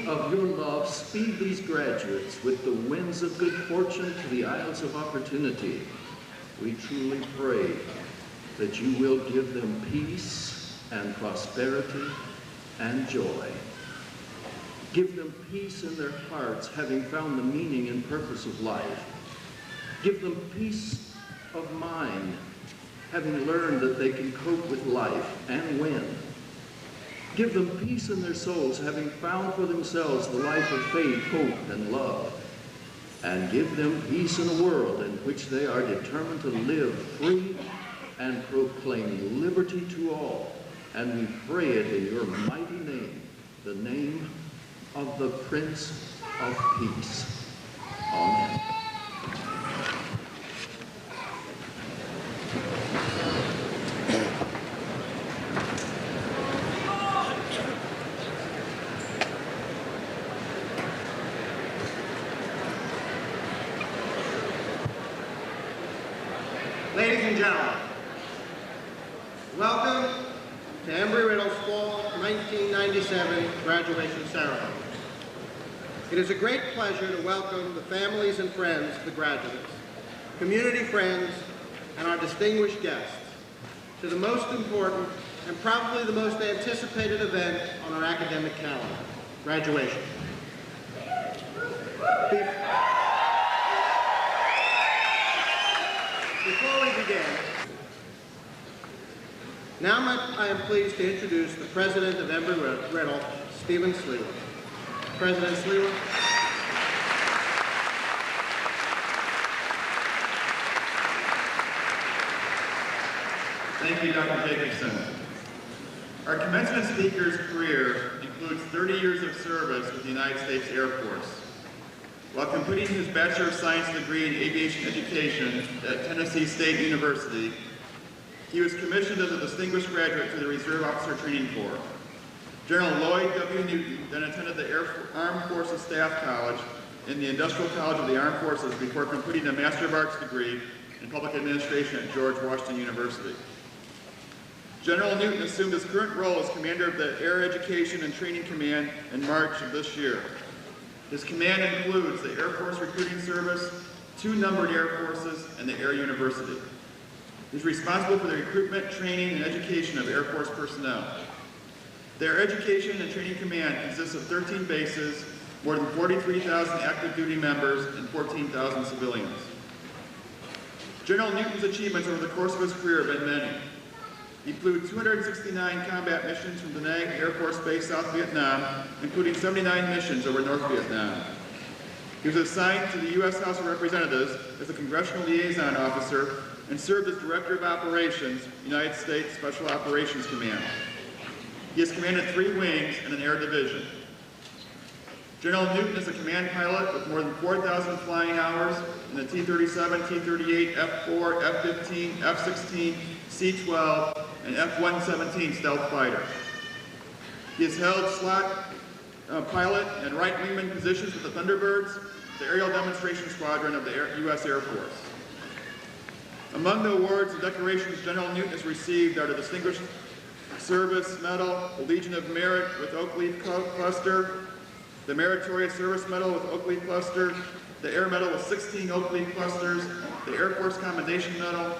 of your love, speed these graduates with the winds of good fortune to the isles of opportunity. We truly pray that you will give them peace and prosperity and joy. Give them peace in their hearts, having found the meaning and purpose of life. Give them peace of mind, having learned that they can cope with life and win. Give them peace in their souls, having found for themselves the life of faith, hope, and love. And give them peace in a world in which they are determined to live free and proclaim liberty to all. And we pray it in your mighty name, the name of the Prince of Peace. Amen. Ladies and gentlemen, welcome to Embry-Riddle's Fall 1997 graduation ceremony. It is a great pleasure to welcome the families and friends of the graduates, community friends, and our distinguished guests to the most important and probably the most anticipated event on our academic calendar, graduation. Before we begin, now I am pleased to introduce the president of Embry-Riddle, Stephen Sleewa. President Sleewa. Thank you, Dr. Jacobson. Our commencement speaker's career includes 30 years of service with the United States Air Force. While completing his Bachelor of Science degree in Aviation Education at Tennessee State University, he was commissioned as a distinguished graduate to the Reserve Officer Training Corps. General Lloyd W. Newton then attended the Armed Forces Staff College and the Industrial College of the Armed Forces before completing a Master of Arts degree in Public Administration at George Washington University. General Newton assumed his current role as commander of the Air Education and Training Command in March of this year. His command includes the Air Force Recruiting Service, 2 numbered Air Forces, and the Air University. He's responsible for the recruitment, training, and education of Air Force personnel. Their Education and Training Command consists of 13 bases, more than 43,000 active duty members, and 14,000 civilians. General Newton's achievements over the course of his career have been many. He flew 269 combat missions from Da Nang Air Force Base, South Vietnam, including 79 missions over North Vietnam. He was assigned to the U.S. House of Representatives as a Congressional Liaison Officer and served as Director of Operations, United States Special Operations Command. He has commanded 3 wings and an air division. General Newton is a command pilot with more than 4,000 flying hours in the T-37, T-38, F-4, F-15, F-16, C-12, and F-117 stealth fighter. He has held slot pilot and right wingman positions with the Thunderbirds, the aerial demonstration squadron of the U.S. Air Force. Among the awards and decorations General Newton has received are the Distinguished Service Medal, the Legion of Merit with Oak Leaf Cluster, the Meritorious Service Medal with Oak Leaf Cluster, the Air Medal with 16 Oak Leaf Clusters, the Air Force Commendation Medal,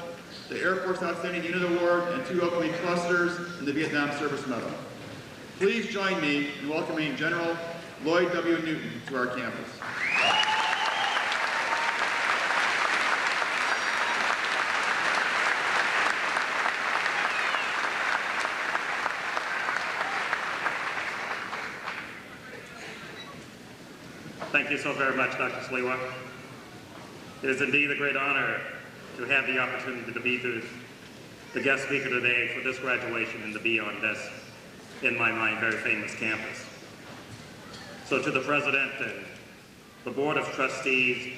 the Air Force Outstanding Unit Award, and 2 Oak Leaf Clusters, and the Vietnam Service Medal. Please join me in welcoming General Lloyd W. Newton to our campus. Thank you so very much, Dr. Sleewa. It is indeed a great honor to have the opportunity to be the guest speaker today for this graduation and to be on this, in my mind, very famous campus. So to the President and the Board of Trustees,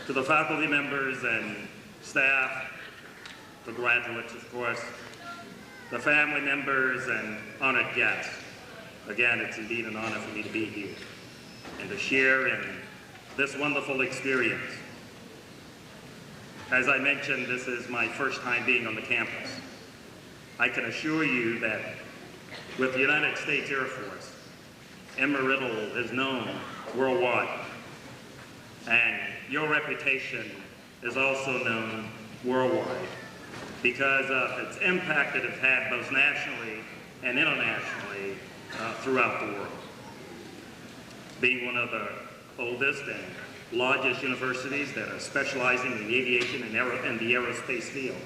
to the faculty members and staff, the graduates, of course, the family members and honored guests, again, it's indeed an honor for me to be here and to share in this wonderful experience. As I mentioned, this is my first time being on the campus. I can assure you that with the United States Air Force, Embry-Riddle is known worldwide, and your reputation is also known worldwide because of its impact that it's had both nationally and internationally throughout the world. Being one of the oldest and largest universities that are specializing in aviation and the aerospace field,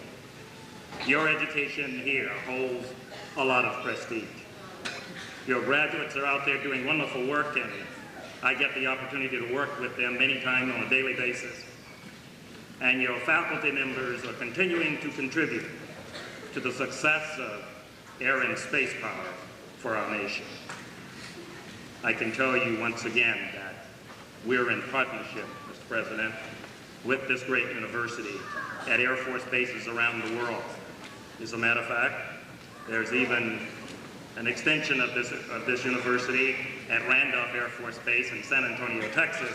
your education here holds a lot of prestige. Your graduates are out there doing wonderful work, and I get the opportunity to work with them many times on a daily basis. And your faculty members are continuing to contribute to the success of air and space power for our nation. I can tell you once again that we're in partnership, Mr. President, with this great university at Air Force bases around the world. As a matter of fact, there's even an extension of this university at Randolph Air Force Base in San Antonio, Texas,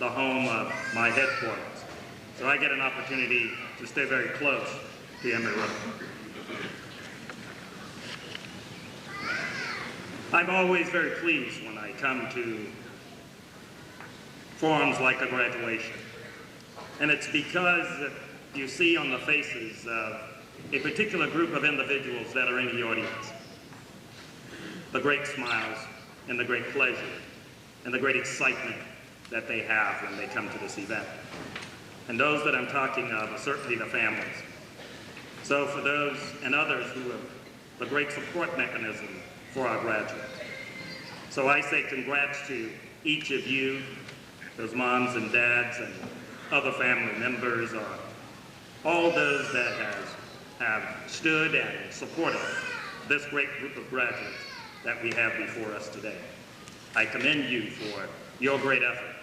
the home of my headquarters. So I get an opportunity to stay very close to Embry-Riddle. I'm always very pleased when I come to forums like a graduation. And it's because you see on the faces of a particular group of individuals that are in the audience the great smiles and the great pleasure and the great excitement that they have when they come to this event. And those that I'm talking of are certainly the families. So for those and others who have the great support mechanism for our graduates. So I say congrats to each of you, those moms and dads and other family members, or all those that have stood and supported this great group of graduates that we have before us today. I commend you for your great effort,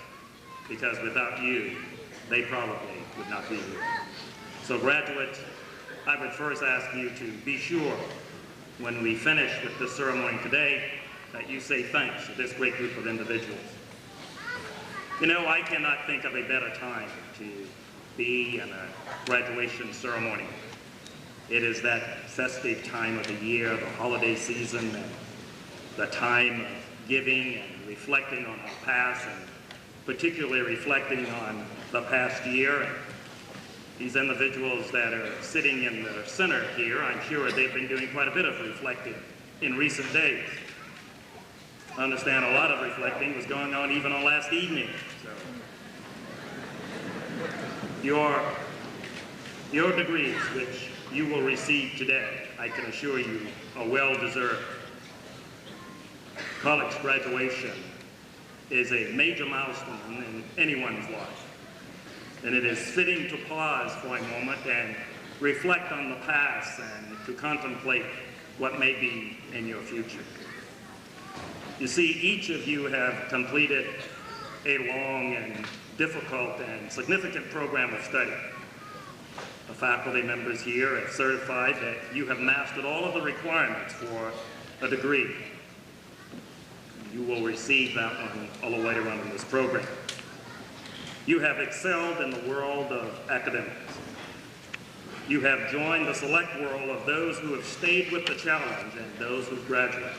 because without you, they probably would not be here. So graduates, I would first ask you to be sure when we finish with this ceremony today that you say thanks to this great group of individuals. You know, I cannot think of a better time to be in a graduation ceremony. It is that festive time of the year, the holiday season, and the time of giving and reflecting on our past, and particularly reflecting on the past year. And these individuals that are sitting in the center here, I'm sure they've been doing quite a bit of reflecting in recent days. I understand a lot of reflecting was going on even on last evening. So your degrees, which you will receive today, I can assure you, are well-deserved. College graduation is a major milestone in anyone's life. And it is fitting to pause for a moment and reflect on the past and to contemplate what may be in your future. You see, each of you have completed a long and difficult and significant program of study. The faculty members here have certified that you have mastered all of the requirements for a degree. You will receive that one a little later on in this program. You have excelled in the world of academics. You have joined the select world of those who have stayed with the challenge and those who graduate.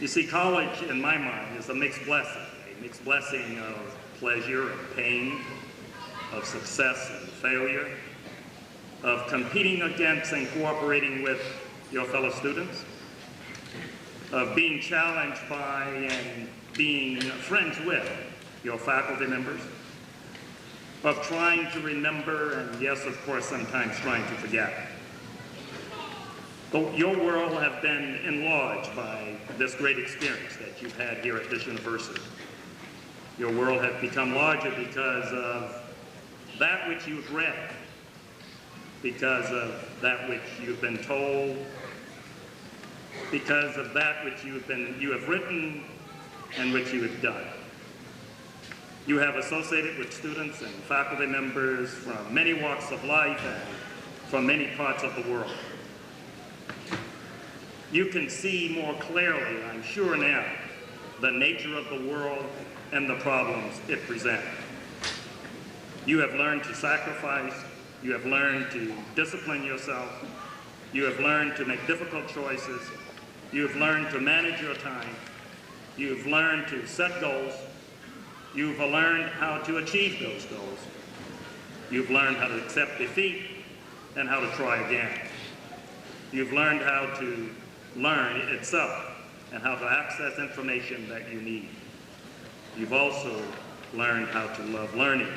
You see, college, in my mind, is a mixed blessing of pleasure and pain, of success and failure, of competing against and cooperating with your fellow students, of being challenged by and being friends with your faculty members, of trying to remember and, yes, of course, sometimes trying to forget. But your world has been enlarged by this great experience that you've had here at this university. Your world has become larger because of that which you've read, because of that which you've been told, because of that which you have written and which you have done. You have associated with students and faculty members from many walks of life and from many parts of the world. You can see more clearly, I'm sure now, the nature of the world and the problems it presents. You have learned to sacrifice, you have learned to discipline yourself, you have learned to make difficult choices, you have learned to manage your time, You've learned to set goals. You've learned how to achieve those goals. You've learned how to accept defeat and how to try again. You've learned how to learn itself and how to access information that you need. You've also learned how to love learning,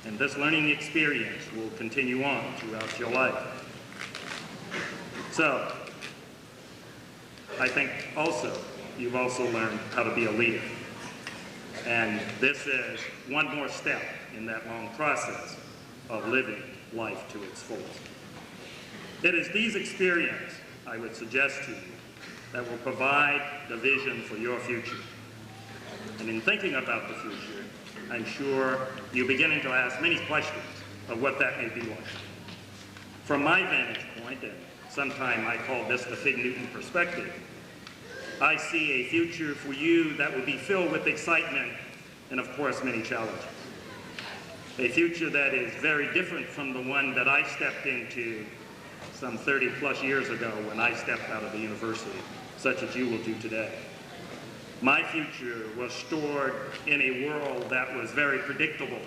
and this learning experience will continue on throughout your life. So, I think also, you've also learned how to be a leader. And this is one more step in that long process of living life to its fullest. It is these experiences, I would suggest to you, that will provide the vision for your future. And in thinking about the future, I'm sure you're beginning to ask many questions of what that may be like. From my vantage point, and sometime I call this the Fig Newton perspective, I see a future for you that will be filled with excitement and, of course, many challenges. A future that is very different from the one that I stepped into some 30 plus years ago when I stepped out of the university, such as you will do today. My future was stored in a world that was very predictable.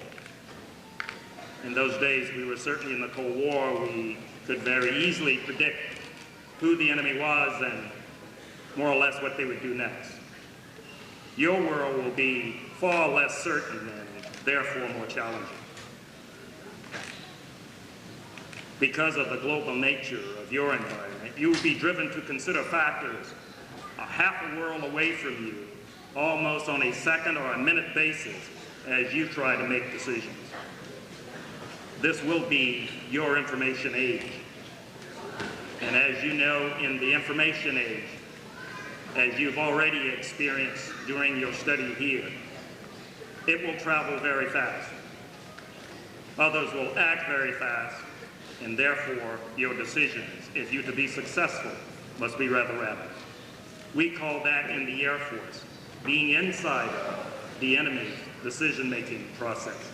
In those days, we were certainly in the Cold War. We could very easily predict who the enemy was and more or less what they would do next. Your world will be far less certain and therefore more challenging. Because of the global nature of your environment, you will be driven to consider factors a half a world away from you, almost on a second or a minute basis as you try to make decisions. This will be your information age. And as you know, in the information age, as you've already experienced during your study here, it will travel very fast. Others will act very fast, and therefore your decisions, if you're to be successful, must be rather rapid. We call that in the Air Force being inside of the enemy's decision-making process.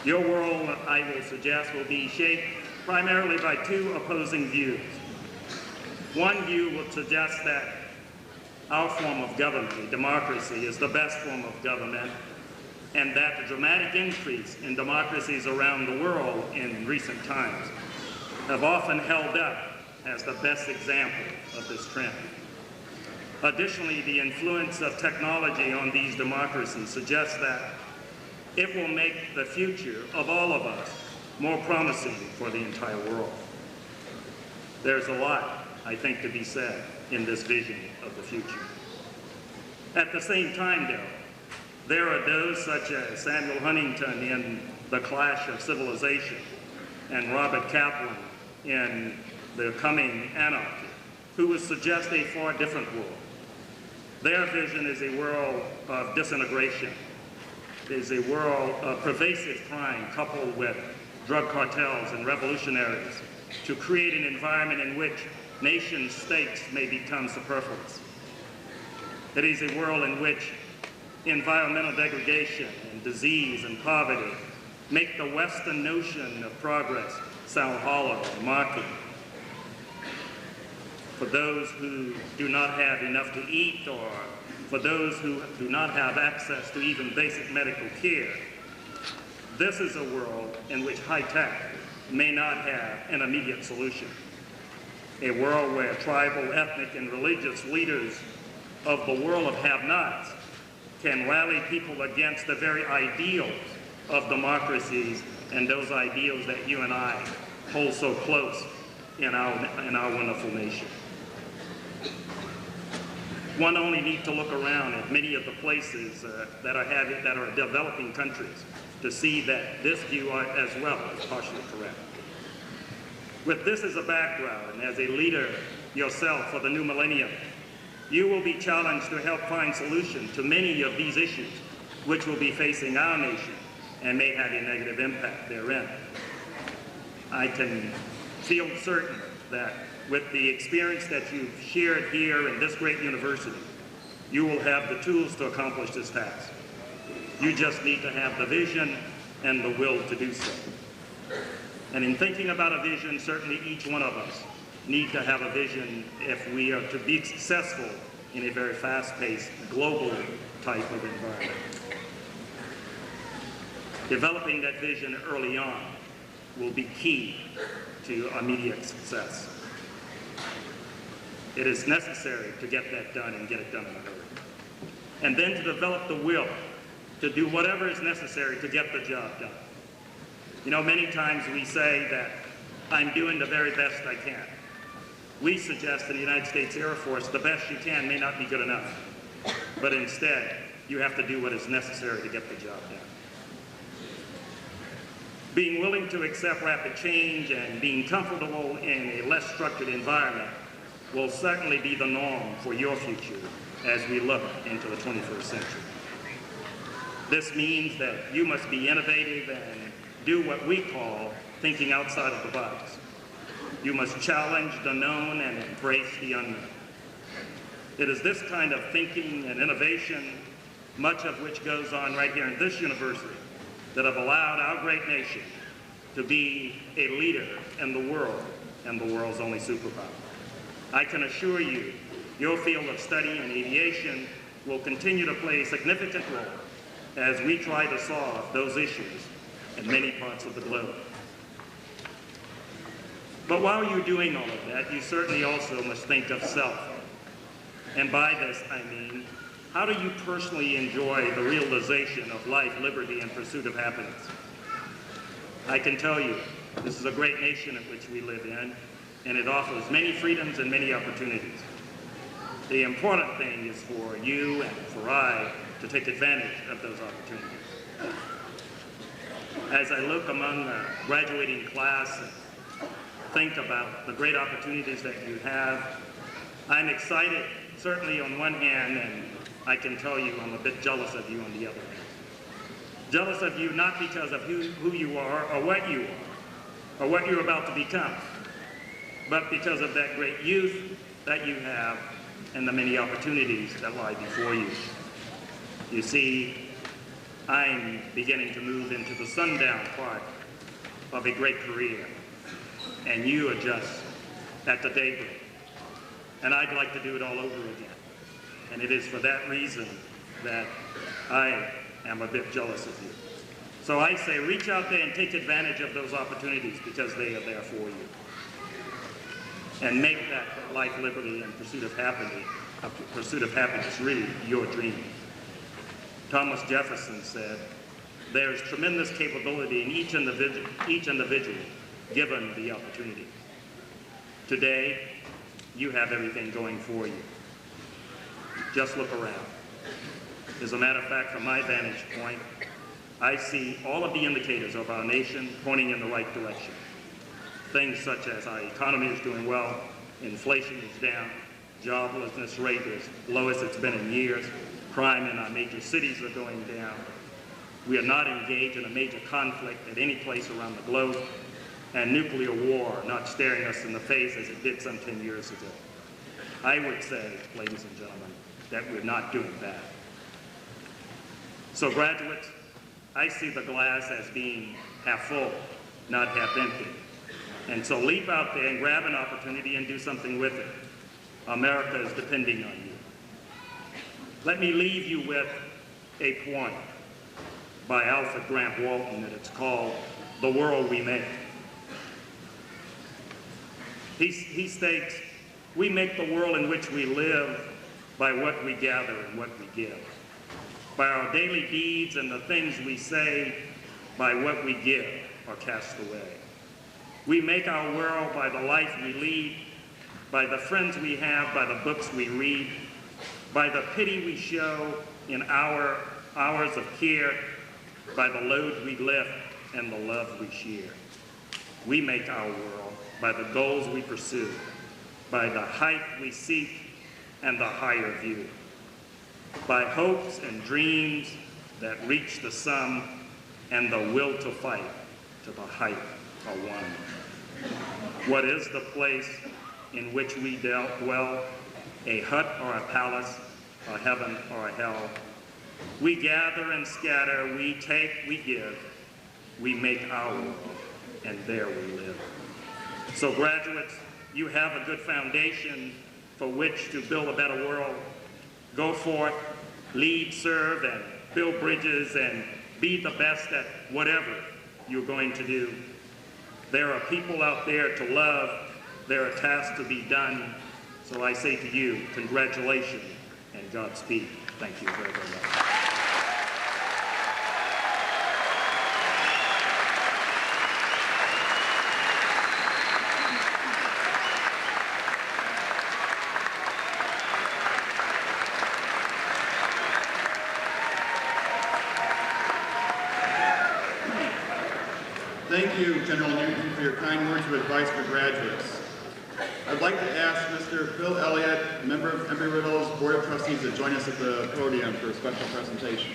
Your world, I will suggest, will be shaped primarily by two opposing views. One view would suggest that our form of government, democracy, is the best form of government, and that the dramatic increase in democracies around the world in recent times have often held up as the best example of this trend. Additionally, the influence of technology on these democracies suggests that it will make the future of all of us more promising for the entire world. There's a lot, I think, to be said in this vision of the future. At the same time, though, there are those such as Samuel Huntington in The Clash of Civilization and Robert Kaplan in The Coming Anarchy, who would suggest a far different world. Their vision is a world of disintegration, is a world of pervasive crime coupled with drug cartels and revolutionaries to create an environment in which nation states may become superfluous. It is a world in which environmental degradation and disease and poverty make the Western notion of progress sound hollow and mocking. For those who do not have enough to eat, or for those who do not have access to even basic medical care, this is a world in which high tech may not have an immediate solution. A world where tribal, ethnic, and religious leaders of the world of have-nots can rally people against the very ideals of democracies and those ideals that you and I hold so close in our wonderful nation. One only needs to look around at many of the places that are developing countries to see that this view as well is partially correct. With this as a background, and as a leader yourself for the new millennium, you will be challenged to help find solutions to many of these issues which will be facing our nation and may have a negative impact therein. I can feel certain that with the experience that you've shared here in this great university, you will have the tools to accomplish this task. You just need to have the vision and the will to do so. And in thinking about a vision, certainly each one of us need to have a vision if we are to be successful in a very fast-paced, global type of environment. Developing that vision early on will be key to immediate success. It is necessary to get that done and get it done in a hurry. And then to develop the will to do whatever is necessary to get the job done. You know, many times we say that I'm doing the very best I can. We suggest in the United States Air Force the best you can may not be good enough, but instead you have to do what is necessary to get the job done. Being willing to accept rapid change and being comfortable in a less structured environment will certainly be the norm for your future as we look into the 21st century. This means that you must be innovative and do what we call thinking outside of the box. You must challenge the known and embrace the unknown. It is this kind of thinking and innovation, much of which goes on right here in this university, that have allowed our great nation to be a leader in the world and the world's only superpower. I can assure you, your field of study in aviation will continue to play a significant role as we try to solve those issues in many parts of the globe. But while you're doing all of that, you certainly also must think of self. And by this, I mean, how do you personally enjoy the realization of life, liberty, and pursuit of happiness? I can tell you, this is a great nation in which we live in, and it offers many freedoms and many opportunities. The important thing is for you and for I to take advantage of those opportunities. As I look among the graduating class and think about the great opportunities that you have, I'm excited, certainly on one hand, and I can tell you I'm a bit jealous of you on the other hand. Jealous of you not because of who you are or what you are or what you're about to become, but because of that great youth that you have and the many opportunities that lie before you. You see, I'm beginning to move into the sundown part of a great career, and you are just at the daybreak. And I'd like to do it all over again. And it is for that reason that I am a bit jealous of you. So I say reach out there and take advantage of those opportunities because they are there for you. And make that life, liberty, and pursuit of happiness really your dream. Thomas Jefferson said, there is tremendous capability in each individual given the opportunity. Today, you have everything going for you. Just look around. As a matter of fact, from my vantage point, I see all of the indicators of our nation pointing in the right direction. Things such as our economy is doing well, inflation is down, joblessness rate is lowest it's been in years, crime in our major cities are going down. We are not engaged in a major conflict at any place around the globe, and nuclear war not staring us in the face as it did some 10 years ago. I would say, ladies and gentlemen, that we're not doing bad. So graduates, I see the glass as being half full, not half empty. And so leap out there and grab an opportunity and do something with it. America is depending on you. Let me leave you with a poem by Alfred Grant Walton, and it's called The World We Make. He states, we make the world in which we live by what we gather and what we give, by our daily deeds and the things we say, by what we give or cast away. We make our world by the life we lead, by the friends we have, by the books we read, by the pity we show in our hours of care, by the load we lift and the love we share. We make our world by the goals we pursue, by the height we seek and the higher view, by hopes and dreams that reach the sum and the will to fight to the height are one. What is the place in which we dwell, a hut or a palace, a heaven or a hell? We gather and scatter, we take, we give, we make our world, and there we live. So graduates, you have a good foundation for which to build a better world, Go forth, lead, serve, and build bridges, and be the best at whatever you're going to do. There are people out there to love. There are tasks to be done. So I say to you, congratulations and Godspeed. Thank you very, very much. Thank you, General Newton, for your kind words of advice for graduates. I'd like to ask Mr. Phil Elliott, a member of Embry-Riddle's Board of Trustees, to join us at the podium for a special presentation.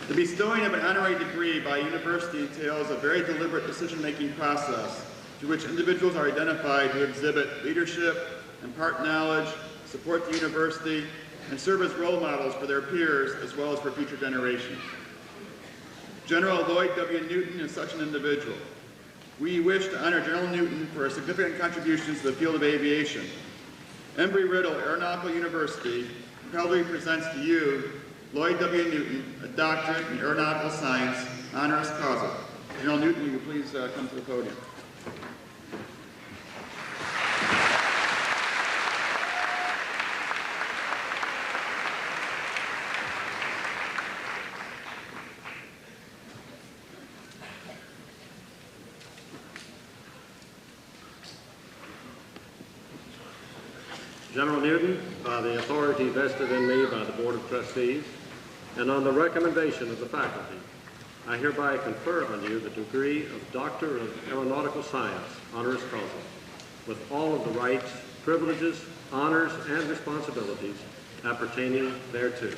The bestowing of an honorary degree by a university entails a very deliberate decision-making process through which individuals are identified who exhibit leadership, impart knowledge, support the university, and serve as role models for their peers as well as for future generations. General Lloyd W. Newton is such an individual. We wish to honor General Newton for his significant contributions to the field of aviation. Embry-Riddle Aeronautical University proudly presents to you Lloyd W. Newton, a doctorate in aeronautical science, honoris causa. General Newton, will you please come to the podium? General Newton, by the authority vested in me by the Board of Trustees, and on the recommendation of the faculty, I hereby confer on you the degree of Doctor of Aeronautical Science, honoris causa, with all of the rights, privileges, honors, and responsibilities appertaining thereto.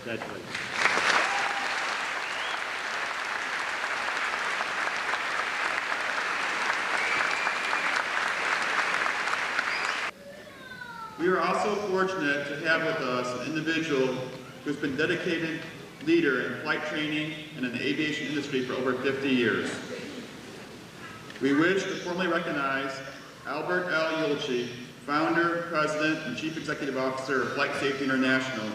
Congratulations. We are also fortunate to have with us an individual who's been a dedicated leader in flight training and in the aviation industry for over 50 years. We wish to formally recognize Albert L. Yulchi, founder, president, and chief executive officer of Flight Safety International,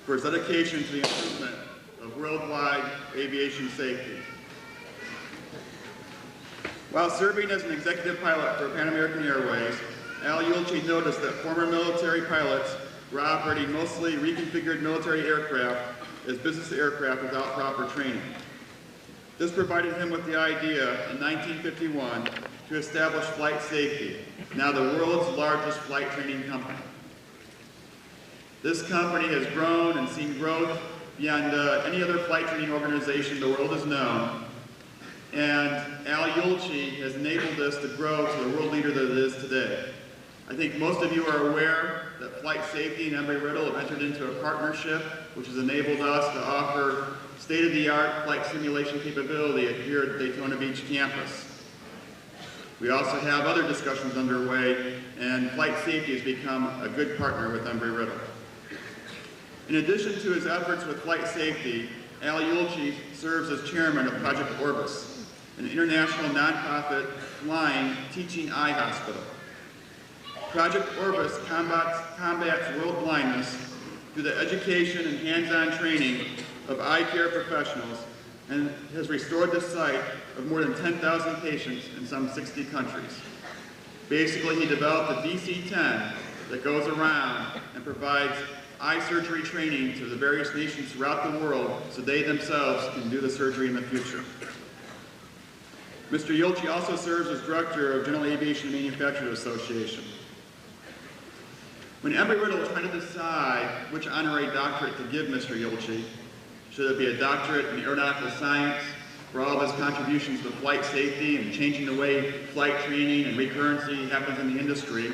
for his dedication to the improvement of worldwide aviation safety. While serving as an executive pilot for Pan American Airways, Al Yulchi noticed that former military pilots were operating mostly reconfigured military aircraft as business aircraft without proper training. This provided him with the idea in 1951 to establish Flight Safety, now the world's largest flight training company. This company has grown and seen growth beyond any other flight training organization the world has known, and Al Yulchi has enabled this to grow to the world leader that it is today. I think most of you are aware that Flight Safety and Embry-Riddle have entered into a partnership which has enabled us to offer state-of-the-art flight simulation capability here at the Daytona Beach campus. We also have other discussions underway, and Flight Safety has become a good partner with Embry-Riddle. In addition to his efforts with Flight Safety, Al Yulchi serves as chairman of Project Orbis, an international nonprofit flying teaching eye hospital. Project Orbis combats world blindness through the education and hands-on training of eye care professionals and has restored the sight of more than 10,000 patients in some 60 countries. Basically, he developed a DC-10 that goes around and provides eye surgery training to the various nations throughout the world so they themselves can do the surgery in the future. Mr. Yulchi also serves as director of General Aviation Manufacturers Association. When Embry-Riddle was trying to decide which honorary doctorate to give Mr. Yulchi, should it be a doctorate in aeronautical science for all of his contributions to flight safety and changing the way flight training and recurrency happens in the industry,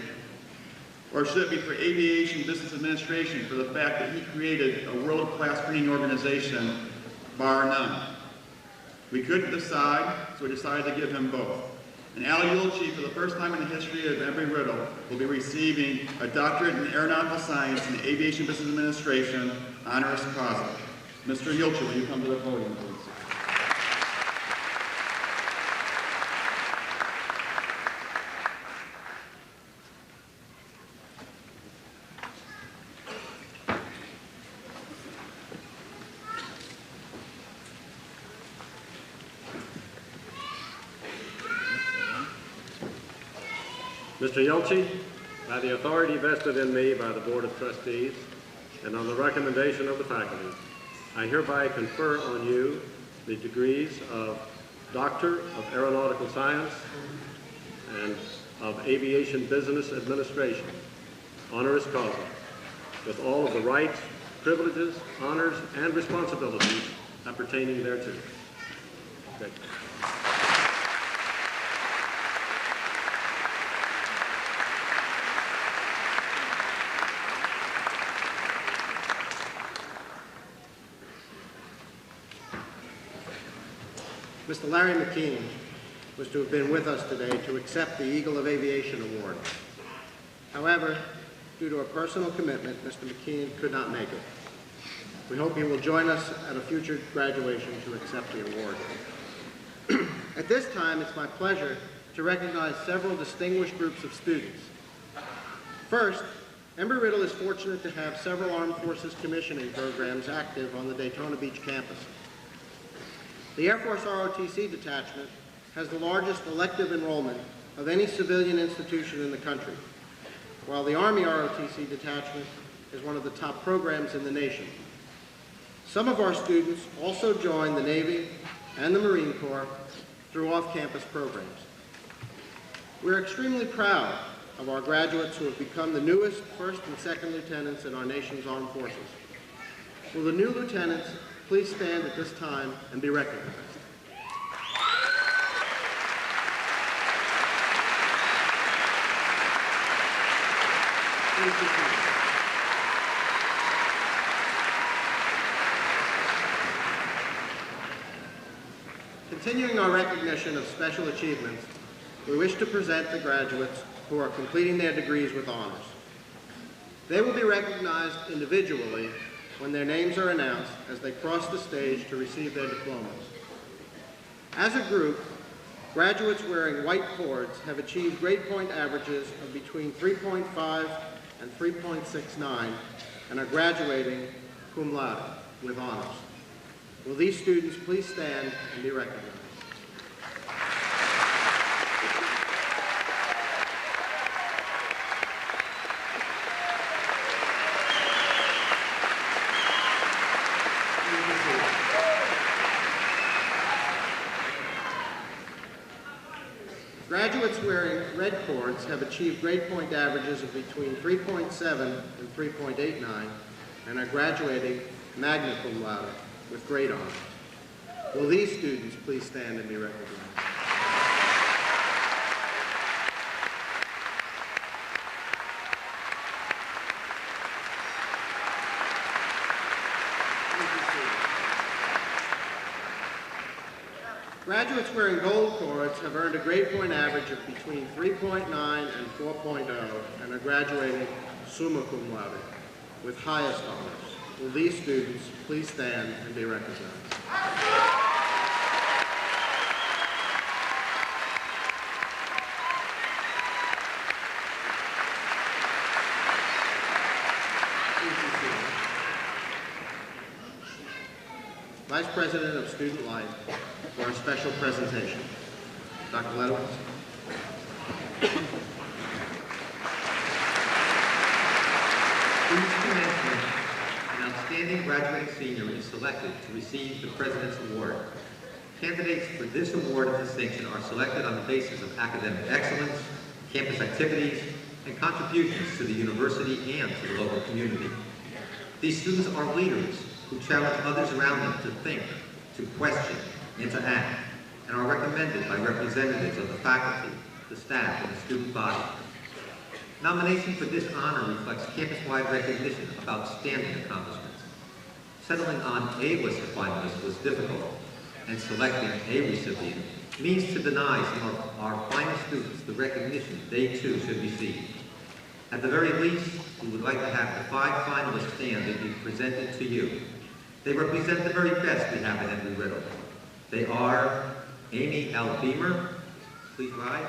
or should it be for aviation business administration for the fact that he created a world-class training organization, bar none? We couldn't decide, so we decided to give him both. And Al Yulchi, for the first time in the history of Embry-Riddle, will be receiving a doctorate in aeronautical science and aviation business administration, honoris causa. Mr. Yulchi, will you come to the podium, please? Mr. Yelchin, by the authority vested in me by the Board of Trustees and on the recommendation of the faculty, I hereby confer on you the degrees of Doctor of Aeronautical Science and of Aviation Business Administration, honoris causa, with all of the rights, privileges, honors, and responsibilities appertaining thereto. Okay. Mr. Larry McKean was to have been with us today to accept the Eagle of Aviation Award. However, due to a personal commitment, Mr. McKean could not make it. We hope he will join us at a future graduation to accept the award. At this time, it's my pleasure to recognize several distinguished groups of students. First, Embry-Riddle is fortunate to have several Armed Forces commissioning programs active on the Daytona Beach campus. The Air Force ROTC detachment has the largest elective enrollment of any civilian institution in the country, while the Army ROTC detachment is one of the top programs in the nation. Some of our students also join the Navy and the Marine Corps through off-campus programs. We're extremely proud of our graduates who have become the newest first and second lieutenants in our nation's armed forces. Will the new lieutenants please stand at this time and be recognized? Please be seated. Continuing our recognition of special achievements, we wish to present the graduates who are completing their degrees with honors. They will be recognized individually when their names are announced as they cross the stage to receive their diplomas. As a group, graduates wearing white cords have achieved grade point averages of between 3.5 and 3.69 and are graduating cum laude with honors. Will these students please stand and be recognized? Graduates wearing red cords have achieved grade point averages of between 3.7 and 3.89 and are graduating magna cum laude with great honors. Will these students please stand and be recognized? Graduates wearing gold cords have earned a grade point average of between 3.9 and 4.0 and are graduating summa cum laude with highest honors. Will these students please stand and be recognized? Vice President of Student Life for a special presentation. Dr. Ledowitz. Students Commencement, an outstanding graduating senior is selected to receive the President's Award. Candidates for this award of distinction are selected on the basis of academic excellence, campus activities, and contributions to the university and to the local community. These students are leaders who challenge others around them to think, to question, and to act, and are recommended by representatives of the faculty, the staff, and the student body. Nomination for this honor reflects campus-wide recognition of outstanding accomplishments. Settling on a list of finalists was difficult, and selecting a recipient means to deny some of our finest students the recognition they too should receive. At the very least, we would like to have the 5 finalists stand and be presented to you. They represent the very best we have at Embry-Riddle. They are Amy L. Beamer, please rise.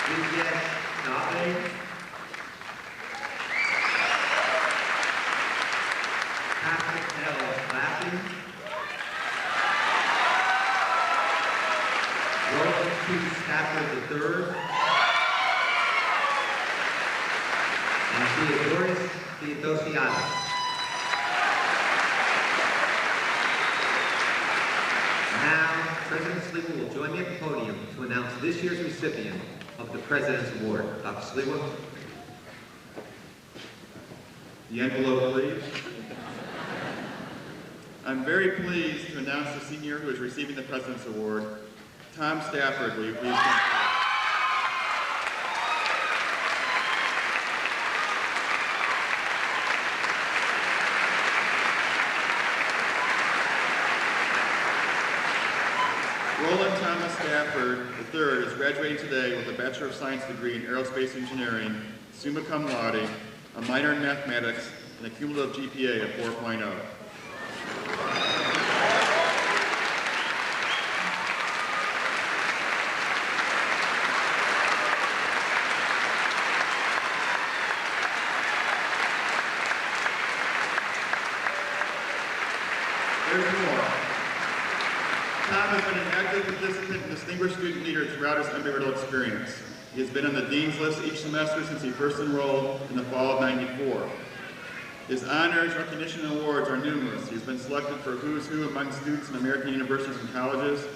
Juliet Nave. Patrick L. Lappy. T. Stafford III, and Theodoros Theodosiadis. Now, President Sliwa will join me at the podium to announce this year's recipient of the President's Award. Dr. Sliwa. The envelope, please. I'm very pleased to announce the senior who is receiving the President's Award, Tom Stafford. Will you please come forward? Roland Thomas Stafford III is graduating today with a Bachelor of Science degree in Aerospace Engineering, summa cum laude, a minor in mathematics, and a cumulative GPA of 4.0. There's more. Tom has been an active participant and distinguished student leader throughout his Embry-Riddle experience. He has been on the Dean's List each semester since he first enrolled in the fall of '94. His honors, recognition, and awards are numerous. He has been selected for Who's Who among students in American universities and colleges,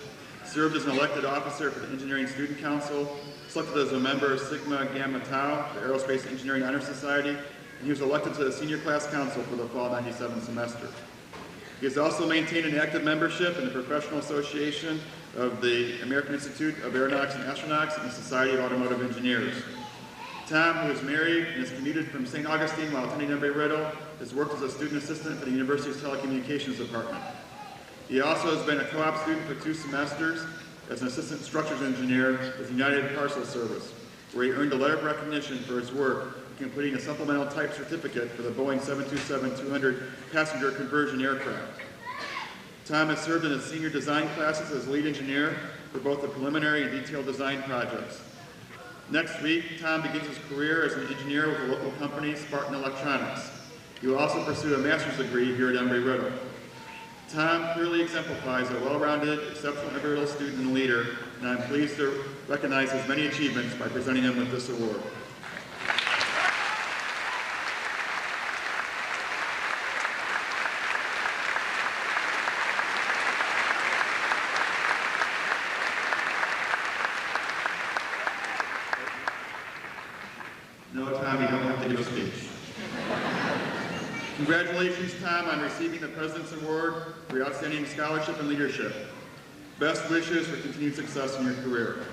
served as an elected officer for the Engineering Student Council, selected as a member of Sigma Gamma Tau, the Aerospace Engineering Honor Society, and he was elected to the Senior Class Council for the fall '97 semester. He has also maintained an active membership in the Professional Association of the American Institute of Aeronautics and Astronauts and the Society of Automotive Engineers. Tom, who is married and has commuted from St. Augustine while attending Embry-Riddle, has worked as a student assistant for the university's telecommunications department. He also has been a co-op student for 2 semesters as an assistant structures engineer with the United Parcel Service, where he earned a letter of recognition for his work in completing a supplemental type certificate for the Boeing 727-200 passenger conversion aircraft. Tom has served in the senior design classes as lead engineer for both the preliminary and detailed design projects. Next week, Tom begins his career as an engineer with a local company, Spartan Electronics. He will also pursue a master's degree here at Embry-Riddle. Tom clearly exemplifies a well-rounded, exceptional Embry-Riddle student and leader, and I'm pleased to recognize his many achievements by presenting him with this award. No, Tom, you don't have to give a speech. Congratulations, Tom, on receiving the President's Award for your outstanding scholarship and leadership. Best wishes for continued success in your career.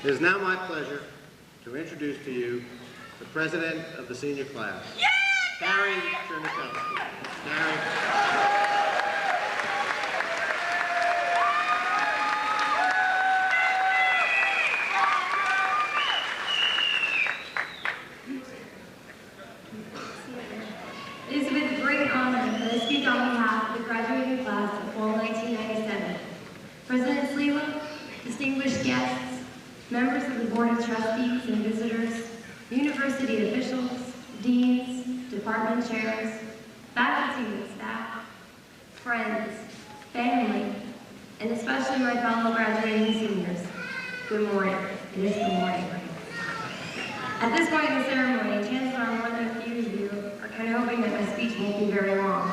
It is now my pleasure to introduce to you the President of the senior class, Gary Chernikowski. Gary. It is with great honor that I speak on behalf of the graduating class of fall 1997. President Sliwa, distinguished guests, members of the Board of Trustees and visitors, university officials, deans, department chairs, faculty and staff, friends, family, and especially my fellow graduating seniors. Good morning. It is good morning. At this point in the ceremony, chances are more than a few of you are kind of hoping that my speech won't be very long.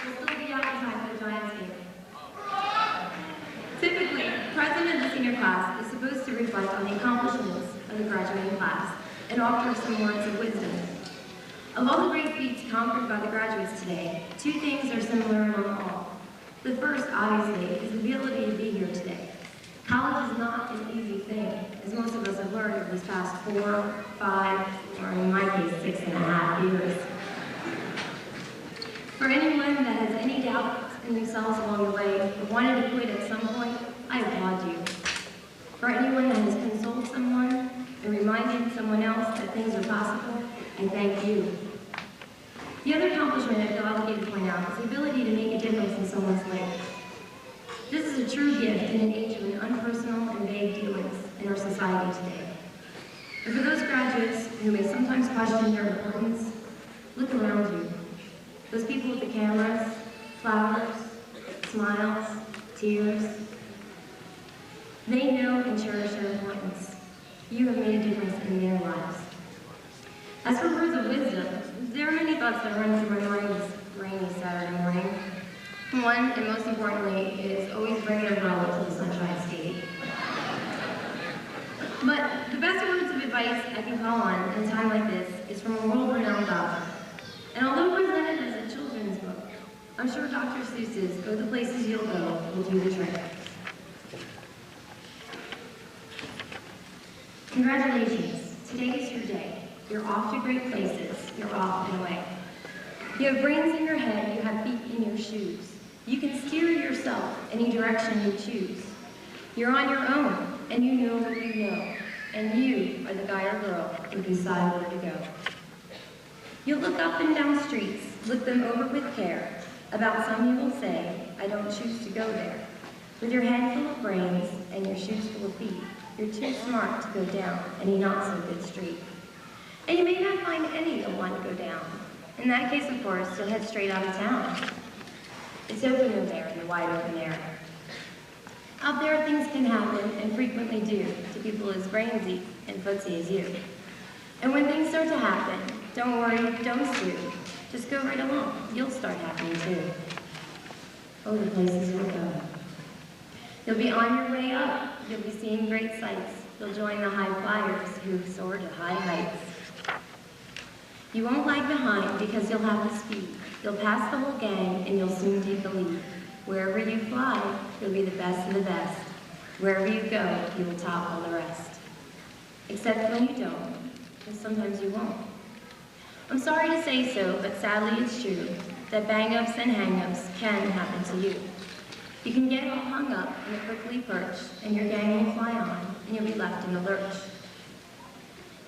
We'll still be out in time for the Giants game. Typically, the president of the senior class is supposed to reflect on the accomplishments of the graduating class and offer some words of wisdom. Of all the great feats conquered by the graduates today, 2 things are similar among all. The first, obviously, is the ability to be here today. College is not an easy thing, as most of us have learned over these past 4, 5, or in my case, 6.5 years. For anyone that has any doubts in themselves along the way, or wanted to quit at some point, I applaud you. For anyone that has consoled someone and reminded someone else that things are possible, I thank you. The other accomplishment I feel obligated to point out is the ability to make a difference in someone's life. This is a true gift in an age of unpersonal and vague dealings in our society today. And for those graduates who may sometimes question their importance, look around you. Those people with the cameras, flowers, smiles, tears, they know and cherish your importance. You have made a difference in their lives. As for words of wisdom, there are many thoughts that run through my mind this rainy Saturday morning. One, and most importantly, is always bring an umbrella to the Sunshine State. But the best words of advice I can call on in a time like this is from a world-renowned author. And although presented as a children's book, I'm sure Dr. Seuss's Go the Places You'll Go will do the trick. Congratulations, today is your day. You're off to great places, you're off and away. You have brains in your head, you have feet in your shoes. You can steer yourself any direction you choose. You're on your own, and you know what you know, and you are the guy or girl who can decide where to go. You'll look up and down streets, look them over with care. About some you will say, I don't choose to go there. With your head full of brains and your shoes full of feet, you're too smart to go down any not-so-good street. And you may not find any you'll want to go down. In that case, of course, you'll head straight out of town. It's open in there in the wide open air. Out there, things can happen, and frequently do, to people as brainsy and footsy as you. And when things start to happen, don't worry, don't stew. Just go right along. You'll start happening too. Oh, the places you'll go. You'll be on your way up. You'll be seeing great sights. You'll join the high flyers who soar to high heights. You won't lag behind because you'll have the speed. You'll pass the whole gang and you'll soon take the lead. Wherever you fly, you'll be the best of the best. Wherever you go, you will top all the rest. Except when you don't, and sometimes you won't. I'm sorry to say so, but sadly it's true that bang-ups and hang-ups can happen to you. You can get all hung up in a prickly perch, and your gang will fly on, and you'll be left in the lurch.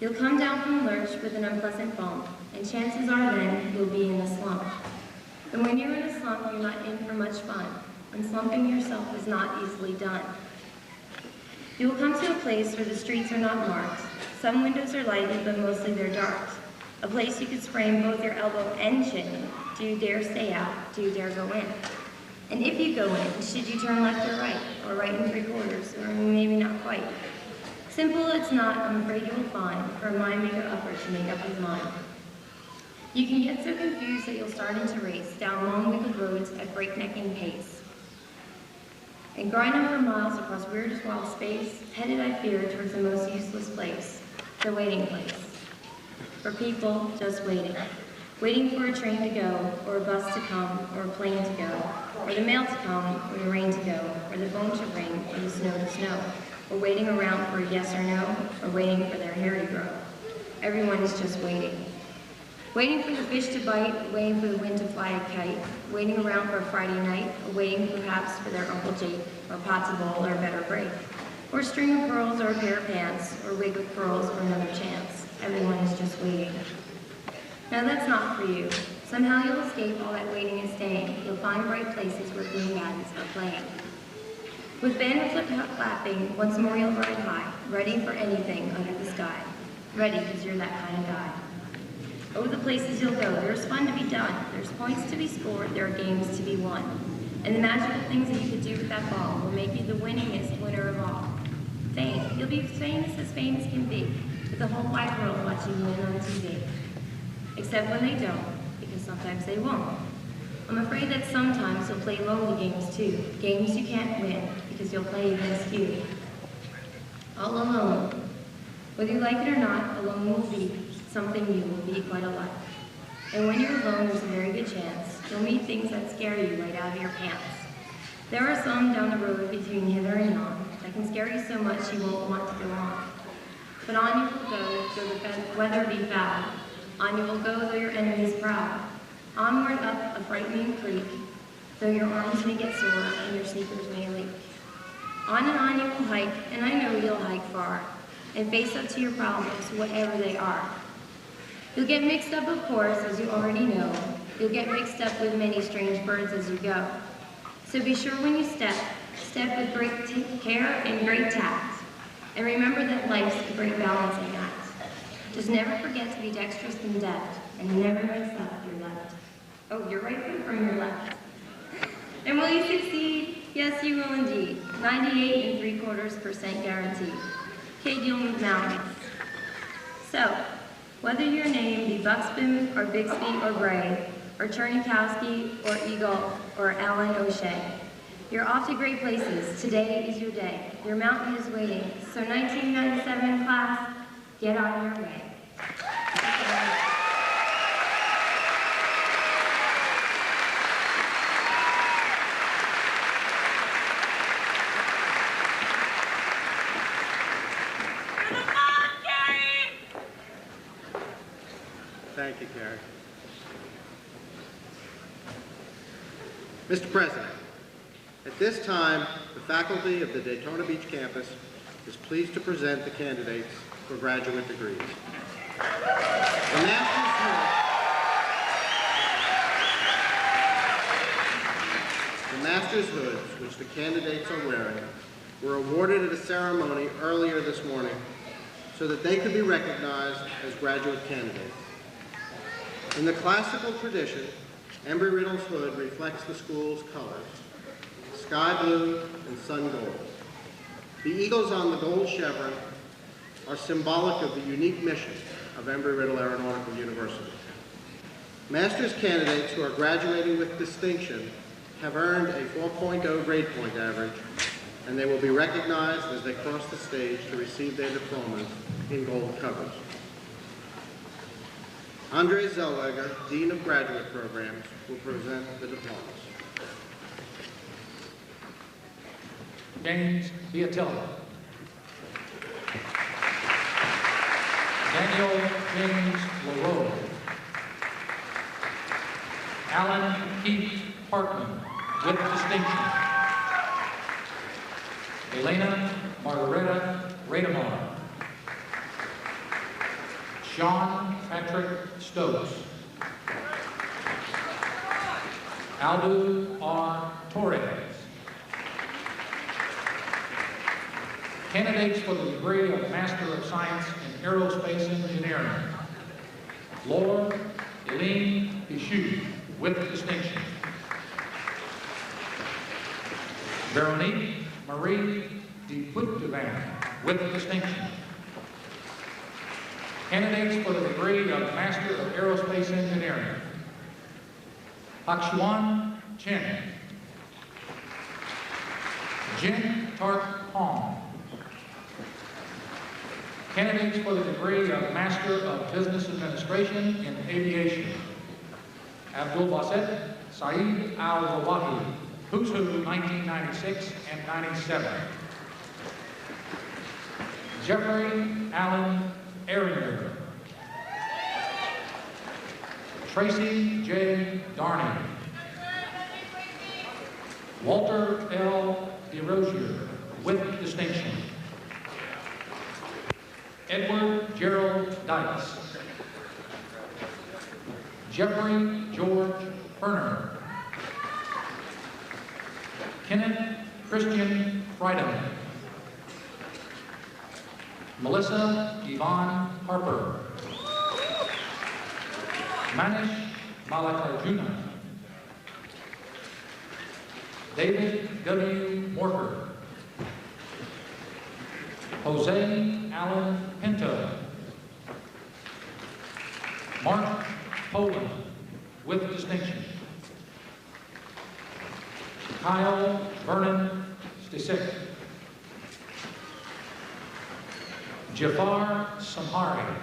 You'll come down from the lurch with an unpleasant bump, and chances are then you'll be in a slump. And when you're in a slump, you're not in for much fun, and slumping yourself is not easily done. You will come to a place where the streets are not marked. Some windows are lighted, but mostly they're dark. A place you could sprain both your elbow and chin. Do you dare stay out? Do you dare go in? And if you go in, should you turn left or right and 3/4, or maybe not quite? Simple it's not, I'm afraid you will find, for a mind-maker-upper to make up his mind. You can get so confused that you'll start into race down long wiggled roads at breaknecking pace. And grind on for miles across weirdest wild space, headed, I fear, towards the most useless place, the waiting place. For people just waiting. Waiting for a train to go, or a bus to come, or a plane to go, or the mail to come, or the rain to go, or the phone to ring, or the snow to snow, or waiting around for a yes or no, or waiting for their hair to grow. Everyone is just waiting. Waiting for the fish to bite, waiting for the wind to fly a kite, waiting around for a Friday night, or waiting perhaps for their Uncle Jake, or pot to bowl, or a better break, or a string of pearls, or a pair of pants, or a wig of pearls, or another chance. Everyone is just waiting. Now that's not for you. Somehow you'll escape all that waiting and staying. You'll find bright places where green gardens are playing. With banners clapping, once more you'll ride high, ready for anything under the sky. Ready because you're that kind of guy. Oh, the places you'll go, there's fun to be done. There's points to be scored, there are games to be won. And the magical things that you could do with that ball will make you the winningest winner of all. Fame, you'll be famous as famous can be, with the whole wide world watching you win on TV. Except when they don't, because sometimes they won't. I'm afraid that sometimes you'll play lonely games too, games you can't win, because you'll play against you. All alone. Whether you like it or not, alone will be something you will be quite a lot. And when you're alone, there's a very good chance you'll meet things that scare you right out of your pants. There are some down the road between hither and yon that can scare you so much you won't want to go on. But on you will go, though the weather be foul. On you will go, though your enemies prowl. Onward up a frightening creek, though your arms may get sore and your sneakers may leak. On and on you will hike, and I know you'll hike far, and face up to your problems, whatever they are. You'll get mixed up, of course, as you already know. You'll get mixed up with many strange birds as you go. So be sure when you step with great care and great tact. And remember that life's a great balancing act. Just never forget to be dexterous and deft, and never mix up your left. Oh, your right foot or your left? And will you succeed? Yes, you will indeed. 98.75% guaranteed. Kate Gilman's Mountains. So, whether your name be Buxbaum or Bixby or Bray, or Chernikowski or Eagle or Allen O'Shea, you're off to great places. Today is your day. Your mountain is waiting. So 1997 class, get on your way. Thank you, Carrie. Mr. President, at this time, the faculty of the Daytona Beach campus is pleased to present the candidates for graduate degrees. The master's hoods, which the candidates are wearing, were awarded at a ceremony earlier this morning so that they could be recognized as graduate candidates. In the classical tradition, Embry-Riddle's hood reflects the school's colors, sky blue and sun gold. The eagles on the gold chevron are symbolic of the unique mission of Embry-Riddle Aeronautical University. Master's candidates who are graduating with distinction have earned a 4.0 grade point average, and they will be recognized as they cross the stage to receive their diplomas in gold covers. Andre Zellweger, Dean of Graduate Programs, will present the diplomas. James Biatella. Daniel James LaRoe. Alan Keith Parkman, with distinction. Elena Margareta Rademar. Sean Patrick Stokes. Aldo R. Torres. Candidates for the degree of Master of Science in Aerospace Engineering. Laura Eileen Bichou, with distinction. Veronique Marie de Puttevin, with distinction. Candidates for the degree of Master of Aerospace Engineering. Hakshuan Chen. Jin Tark Hong. Candidates for the degree of Master of Business Administration in Aviation. Abdul Basit Saeed Al-Zawahi, Who's Who 1996 and 97. Jeffrey Allen Ehringer. Tracy J. Darney. Walter L. DeRosier, with distinction. Edward Gerald Dykes. Jeffrey George Ferner. Kenneth Christian Friedman. Melissa Yvonne Harper. Manish Malakarjuna. David W. Morker. Jose Allen Pinto. Mark Poland, with distinction. Kyle Vernon Stisek. Jafar Samhari.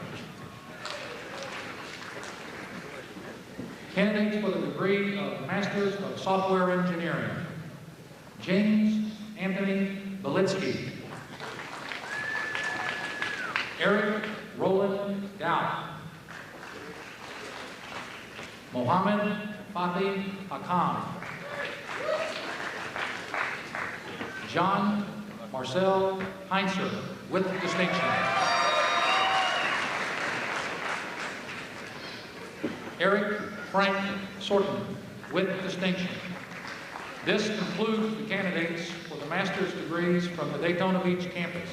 Candidates for the degree of Masters of Software Engineering. James Anthony Belitsky. Eric Roland Dow. Mohammed Fatih Hakam. John Marcel Heinzer, with distinction. Eric Frank Sorton, with distinction. This concludes the candidates for the master's degrees from the Daytona Beach campus.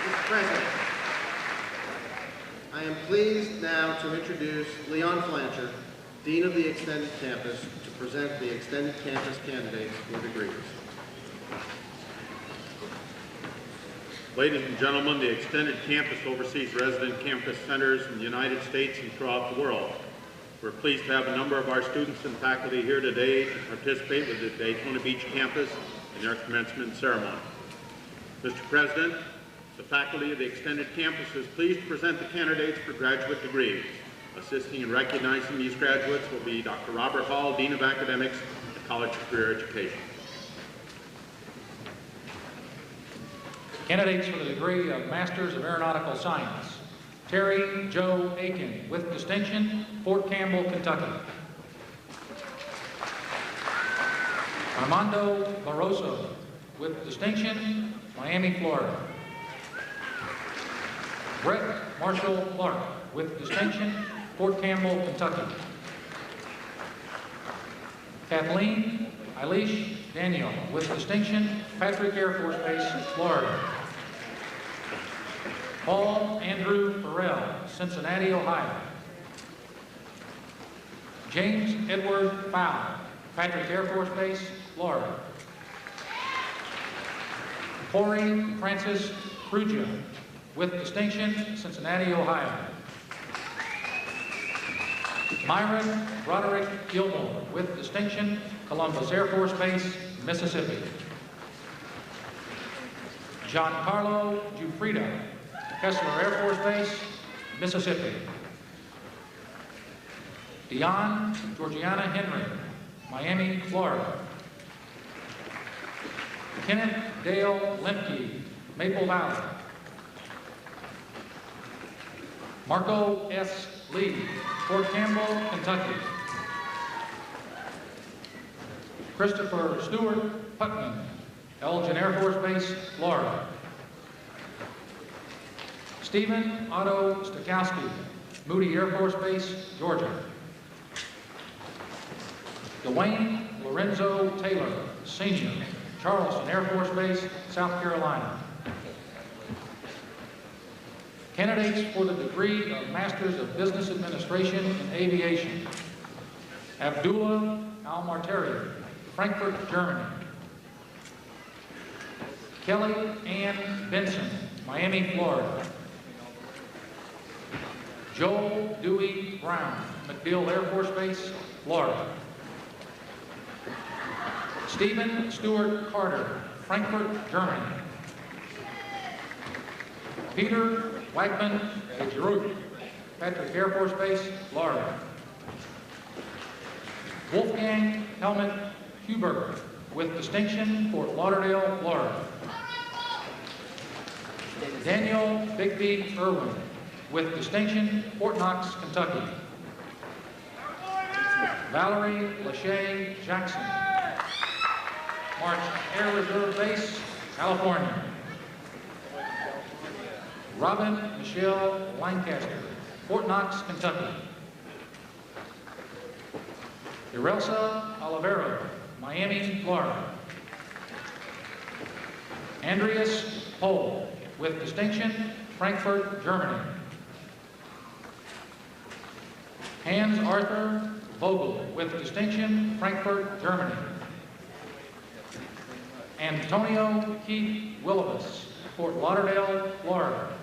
Mr. President, I am pleased now to introduce Leon Flancher, Dean of the Extended Campus, to present the Extended Campus candidates for degrees. Ladies and gentlemen, the Extended Campus oversees resident campus centers in the United States and throughout the world. We're pleased to have a number of our students and faculty here today to participate with the Daytona Beach campus in their commencement ceremony. Mr. President, the faculty of the Extended Campus is pleased to present the candidates for graduate degrees. Assisting in recognizing these graduates will be Dr. Robert Hall, Dean of Academics at the College of Career Education. Candidates for the degree of Masters of Aeronautical Science. Terry Joe Aiken, with distinction, Fort Campbell, Kentucky. Armando Barroso, with distinction, Miami, Florida. Brett Marshall Clark, with distinction, Fort Campbell, Kentucky. Kathleen Eilish Daniel, with distinction, Patrick Air Force Base, Florida. Paul Andrew Farrell, Cincinnati, Ohio. James Edward Fowler, Patrick Air Force Base, Florida. Corey Francis Prugia, with distinction, Cincinnati, Ohio. Myron Roderick Gilmore, with distinction, Columbus Air Force Base, Mississippi. Giancarlo Giuffrida, Kessler Air Force Base, Mississippi. Dion Georgiana Henry, Miami, Florida. Kenneth Dale Lemke, Maple Valley. Marco S. Lee, Fort Campbell, Kentucky. Christopher Stewart Putnam, Elgin Air Force Base, Florida. Stephen Otto Stokowski, Moody Air Force Base, Georgia. Dwayne Lorenzo Taylor, Sr., Charleston Air Force Base, South Carolina. Candidates for the degree of Masters of Business Administration in Aviation. Abdullah Al-Martari, Frankfurt, Germany. Kelly Ann Benson, Miami, Florida. Joel Dewey Brown, McBeal Air Force Base, Florida. Stephen Stewart Carter, Frankfurt, Germany. Peter Wagman Giroux, Patrick Air Force Base, Florida. Wolfgang Helmut Huberger, with distinction, Fort Lauderdale, Florida. Daniel Bigby Irwin, with distinction, Fort Knox, Kentucky. Valerie Lachey Jackson, March Air Reserve Base, California. Robin Michelle Lancaster, Fort Knox, Kentucky. Irelsa Olivero, Miami, Florida. Andreas Pohl, with distinction, Frankfurt, Germany. Hans Arthur Vogel, with distinction, Frankfurt, Germany. Antonio Keith Willibus, Fort Lauderdale, Florida.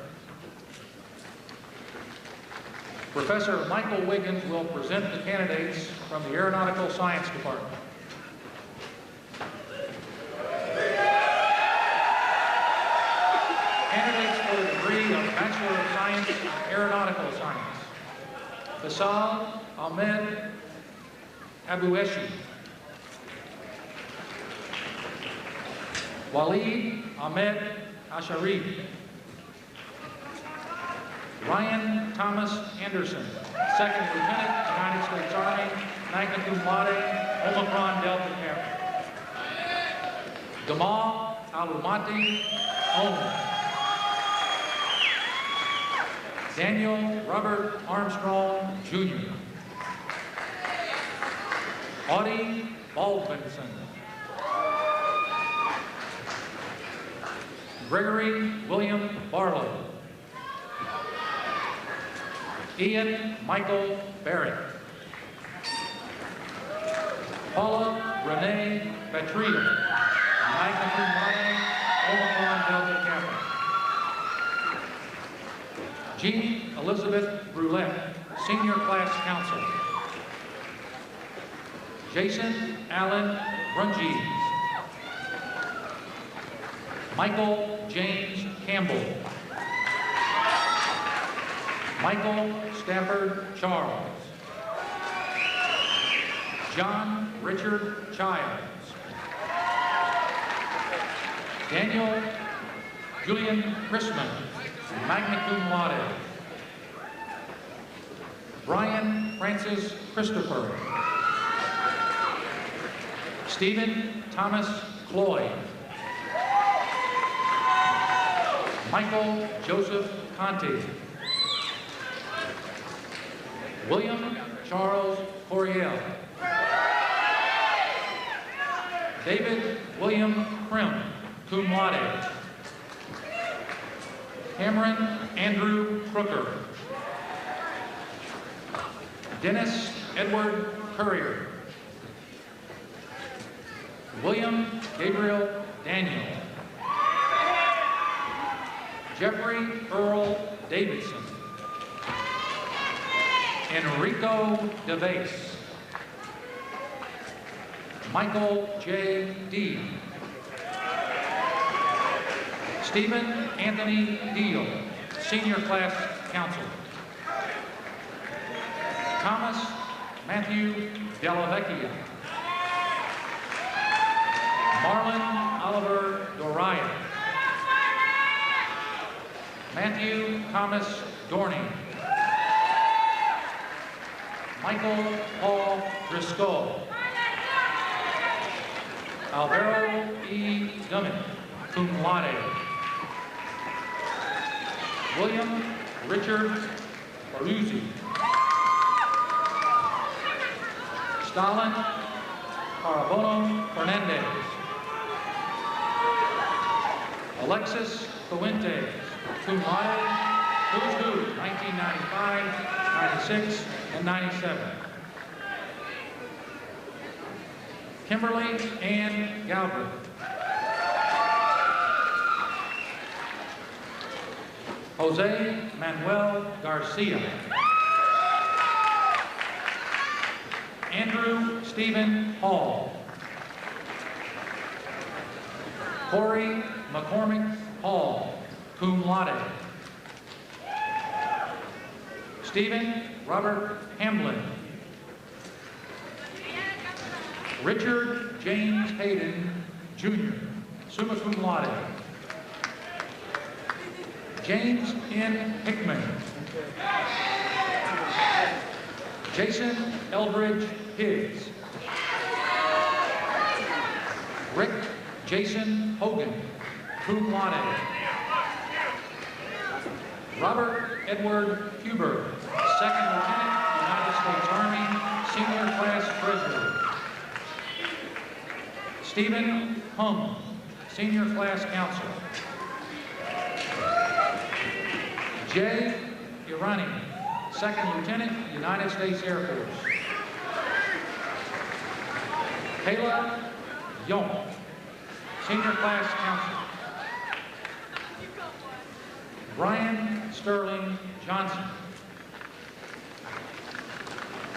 Professor Michael Wiggins will present the candidates from the Aeronautical Science Department. Candidates for the degree of Bachelor of Science in Aeronautical Science. Faisal Ahmed Abueshi. Waleed Ahmed Asharif. Ryan Thomas Anderson, Second Lieutenant, United States Army, magna cum laude, Omicron Delta Kappa. Gamal Alumati Ohm. Daniel Robert Armstrong, Jr. Audie Baldwinson. Gregory William Barlow. Ian Michael Barrett. Paula Renee Petria, magna cum laude, Omicron Delta Kappa. Jean Elizabeth Brulette, Senior Class Counsel. Jason Allen Rungees. Michael James Campbell. Michael Stafford Charles. John Richard Childs. Daniel Julian Chrisman, magna cum laude. Brian Francis Christopher. Stephen Thomas Cloyd. Michael Joseph Conte. William Charles Coriel. David William Krim, cum laude. Cameron Andrew Crooker. Dennis Edward Currier. William Gabriel Daniel. Jeffrey Earl Davidson. Enrico DeVase. Michael J. D. Stephen Anthony Deal, Senior Class Counsel. Thomas Matthew Delavecchia. Marlon Oliver Doraya. Matthew Thomas Dorney. Michael Paul Driscoll. Alvaro E. Dummett, cum laude. William Richard Baruzzi. Stalin Carabono Fernandez. Alexis Fuentes, cum laude, who's who, 1995, 96, and 97. Kimberly Ann Galbraith. Jose Manuel Garcia. Andrew Stephen Hall. Corey McCormick Hall, cum laude. Stephen Robert Hamlin. Richard James Hayden, Jr., summa cum laude. James N. Hickman. Jason Eldridge Higgs. Rick Jason Hogan, cum laude. Robert Edward Huber, 2nd Lieutenant, United States Army, Senior Class Treasurer. Stephen Hung, Senior Class Counsel. Jay Irani, 2nd Lieutenant, United States Air Force. Kayla Yonk, Senior Class Counsel. Brian Sterling Johnson.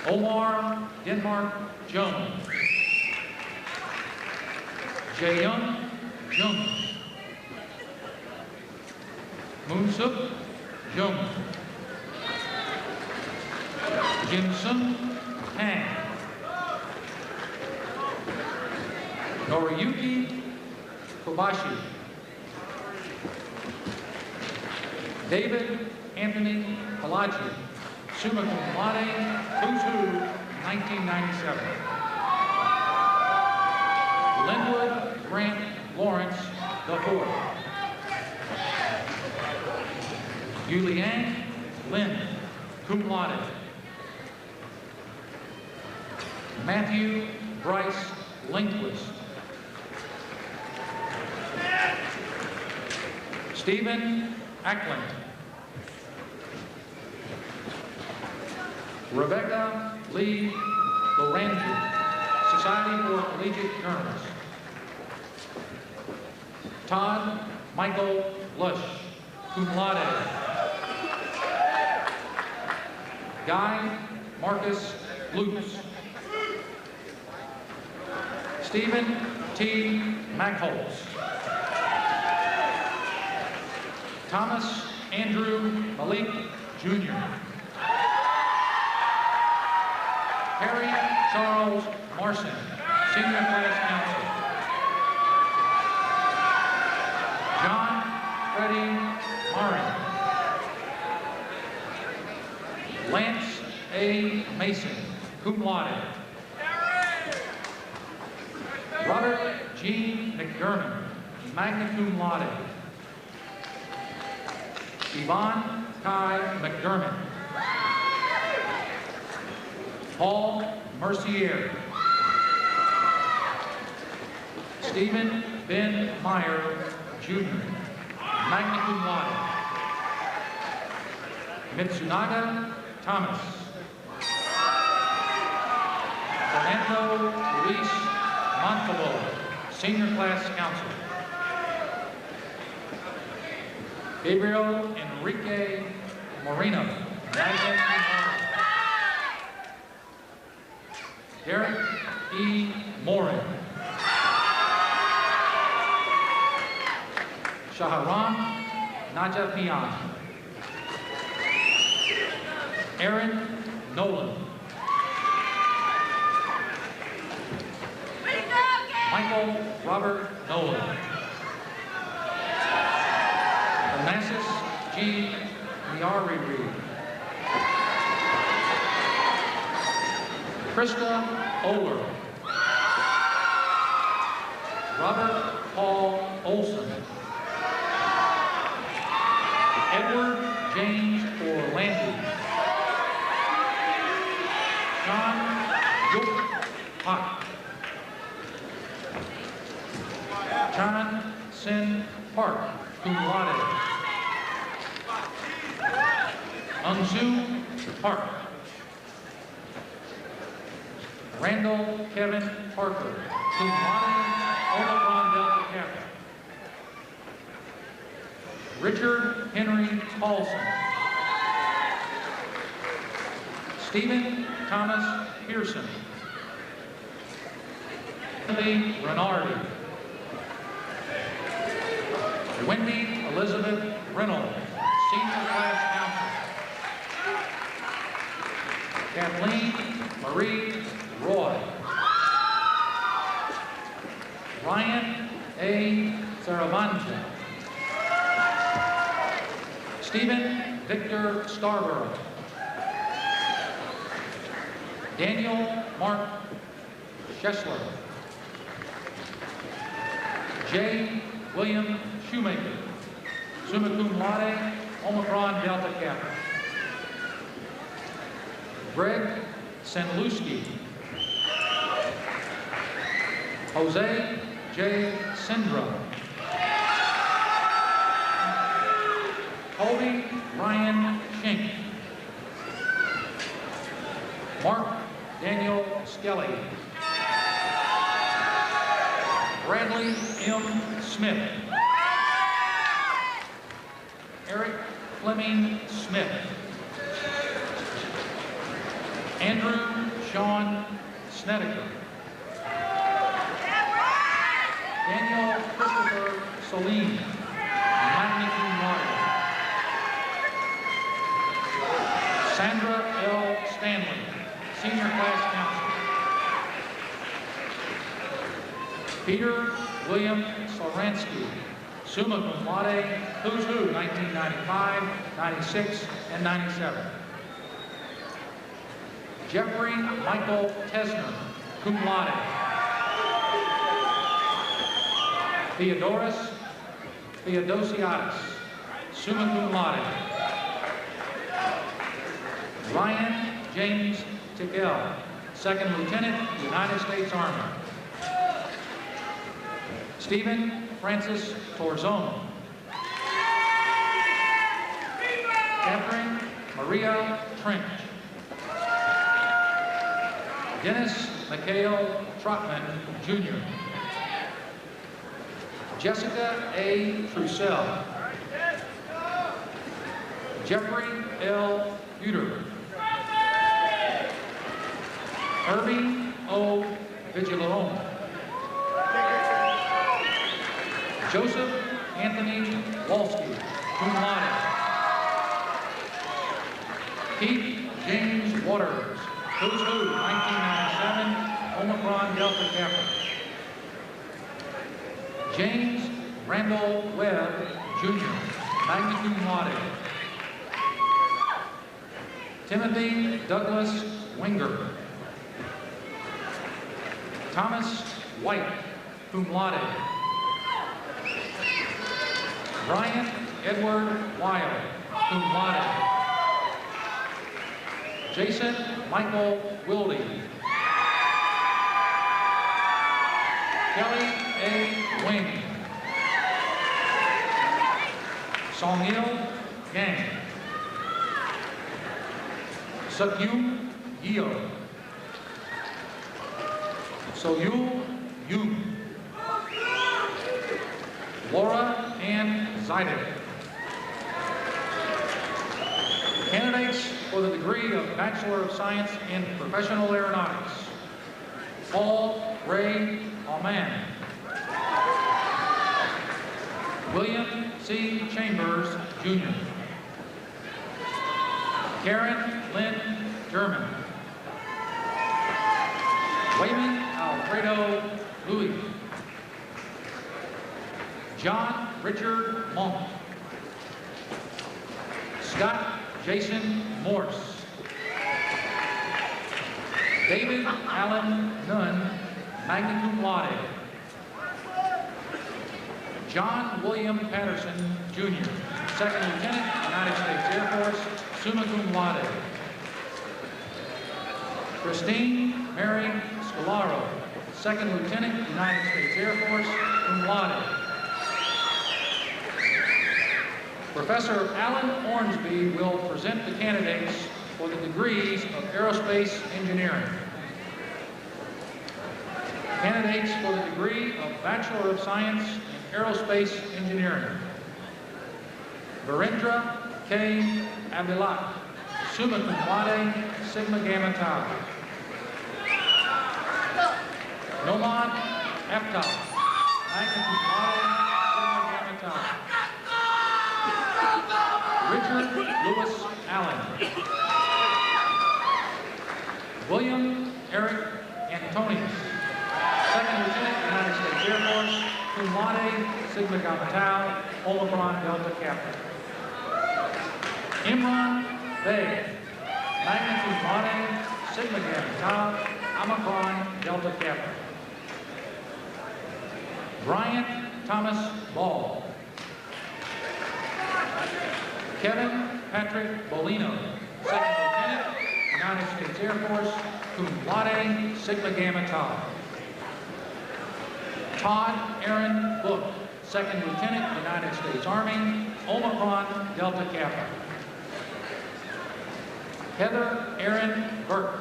Omar Denmark Jones. Jaeyoung Jung. Moonsuk Jung. Jin-sung Tang. Noriyuki Kobashi. David Anthony Palachi, summa cum laude, who's who, 1997. Linwood Grant Lawrence IV. Yuliang Lin, cum laude. Matthew Bryce Lindquist. Stephen Ackland. Rebecca Lee Lorangi, Society for Collegiate Journalists. Todd Michael Lush, cum laude. Guy Marcus Lutz. Stephen T. Mackholz. Thomas Andrew Malik, Jr. Harry Charles Marson, Senior Class Counsel. John Freddie Marin. Lance A. Mason, cum laude. Robert G. McDermott, magna cum laude. Yvonne Kai McDermott. Paul Mercier. Stephen Ben Meyer, Jr., magna cum laude. Mitsunaga Thomas. Fernando Luis Montalvo, Senior Class Counsel. Gabriel Enrique Moreno, magna cum laude. Derek E. Morin. Shaharam Najafian. Aaron Nolan. Michael Robert Nolan. Onassis G. Miariri. Krista Oler. Robert Paul Olson. Edward James Orlandi. John Yuk Pak. John Sin Park, cum laude. Angsu Park. Randall Kevin Parker, cum laude, Omicron Delta Kappa. Richard Henry Paulson. Stephen Thomas Pearson. Lee Renardi. Wendy Elizabeth Reynolds, Senior Class Counsel. Kathleen Marie Roy. Ryan A. Saravanja. Stephen Victor Scarborough. Daniel Mark Schessler. J. William Shoemaker, summa cum laude, Omicron Delta Kappa. Greg Sanlewski. Jose J. Sindra. Colby Ryan Schenk. Mark Daniel Skelly. Bradley M. Smith. Eric Fleming Smith. Andrew Sean Snedeker. Daniel Christopher Salim, magna cum laude. Sandra L. Stanley, Senior Class Counsel. Peter William Soransky, summa cum laude, who's who, 1995, 96, and 97. Jeffrey Michael Tesner, cum laude. Theodorus Theodosiadis, summa cum laude. Ryan James Tigell, Second Lieutenant, United States Army. Stephen Francis Torzone. Catherine Maria Trench. Dennis Mikhail Trotman, Jr. Jessica A. Trussell. Jeffrey L. Uter. Irving O. Vigilone. Joseph Anthony Walski, cum laude. Keith James Waters, who's who, 1997, Omicron Delta Kappa. James Randall Webb, Jr., magna cum laude. Timothy Douglas Winger. Thomas White, cum laude. Brian Edward Wild, cum laude. Jason Michael Wilde. Kelly A. Wing. Songil Gang. Sukyung Gio. Soyul Yoon. Laura Ann Zidek. Candidates for the degree of Bachelor of Science in Professional Aeronautics: Paul Ray Alman. William C. Chambers, Jr. Karen Lynn German. Wayman Alfredo Louis. John Richard Monk. Scott Jason Morse. David Allen Nunn, magna cum laude. John William Patterson, Jr., Second Lieutenant, United States Air Force, summa cum laude. Christine Mary Scalaro, Second Lieutenant, United States Air Force, cum laude. Professor Alan Ormsby will present the candidates for the degrees of Aerospace Engineering. Candidates for the degree of Bachelor of Science in Aerospace Engineering: Virendra K. Abilat, summa cum laude, sigma gamma tau. Noman Aftah, magna cum laude, sigma gamma tau. Richard Lewis Allen. William Eric Antonius, Second Lieutenant, United States Air Force, cum laude, sigma gamma tau, Omicron Delta Kappa. Imran Bey, magna cum laude, sigma gamma tau, Omicron Delta Kappa. Brian Thomas Ball. Kevin Patrick Bolino, Second Lieutenant, United States Air Force, cum laude, sigma gamma tau. Todd Aaron Book, Second Lieutenant, United States Army, Omicron Delta Kappa. Heather Aaron Burke.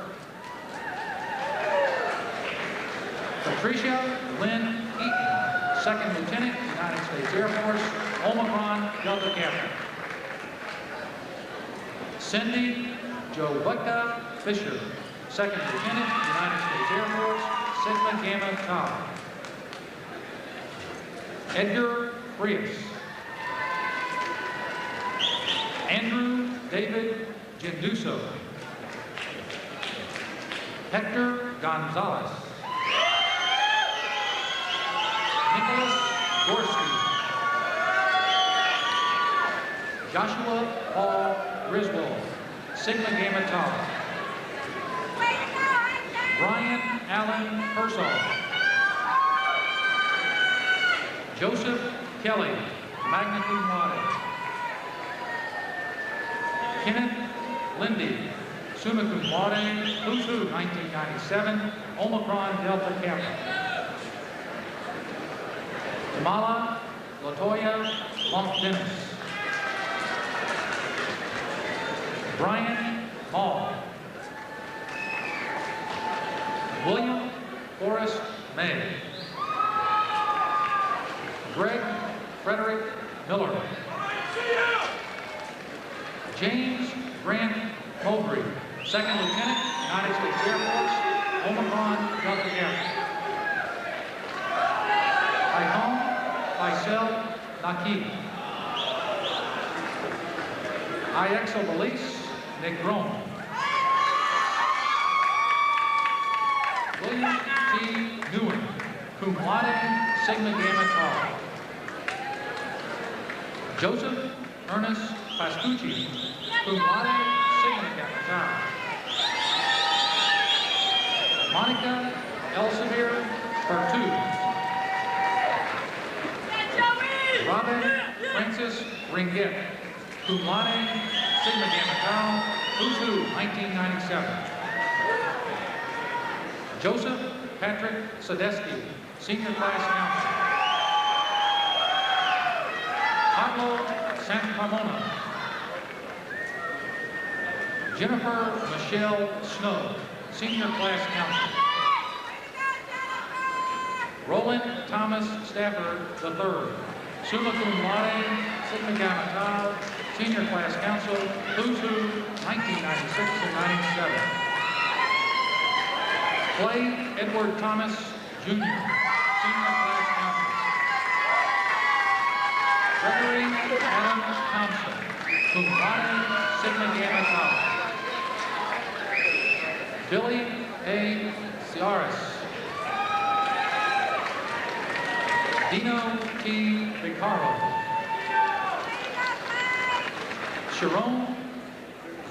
Patricia Lynn Eaton, Second Lieutenant, United States Air Force, Omicron Delta Kappa. Cindy Jovica Fisher, Second Lieutenant, United States Air Force, sigma gamma tau. Edgar Frias. Andrew David Genduso. Hector Gonzalez. Nicholas Gorski. Joshua Paul Griswold, sigma gamma tau. Brian Allen Persall. Joseph Kelly, magna cum laude. Kenneth Lindy, summa cum laude, who's who, 1997, Omicron Delta Kappa. Kamala Latoya Monk Dennis. Brian Mall. William Forrest May. Greg Frederick Miller. James Grant Mowbray, Second Lieutenant, United States Air Force, Omicron Delta Gamma. Typhon Faisal Naki. IXO Belize Negron. William T. Newen, cum laude, Sigma Gamma Tau. Joseph Ernest Pascucci, cum laude, Sigma Gamma Tau. Monica Elsevier Pertu. Robin Francis Ringet, cum laude, Sigma Gamma Tau, who's who, 1997. Joseph Patrick Sadesky, Senior Class Counselor. Pablo Santacamona. Jennifer Michelle Snow, Senior Class Counselor. Roland Thomas Stafford III, summa cum laude, Sigma Gamma Tau, Senior Class Counsel, who's who, 1996 and 97. Clay Edward Thomas, Jr., Senior Class Counsel. Gregory Adam Thompson, cum laude, Sigma Gamma Tau. Billy A. Ciaris. Dino T. Vicaro. Sharon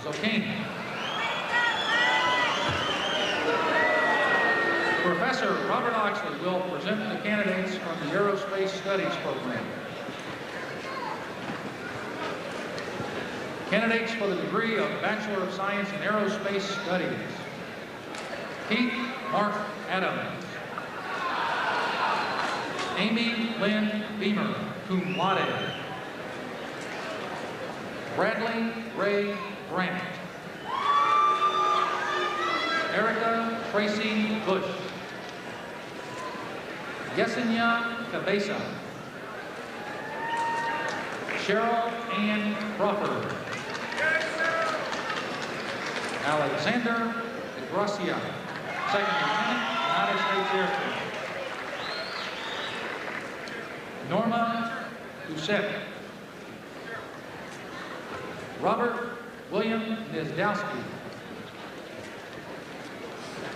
Zokane. Professor Robert Oxley will present the candidates from the Aerospace Studies program. Candidates for the degree of Bachelor of Science in Aerospace Studies. Keith Mark Adams. Amy Lynn Beamer, cum laude. Bradley Ray Brandt. Erica Tracy Bush. Yesenia Cabeza. Cheryl Ann Crawford. Alexander DeGracia, Second Lieutenant, United States Air Force. Norma Doucette. Robert William Nizdowski.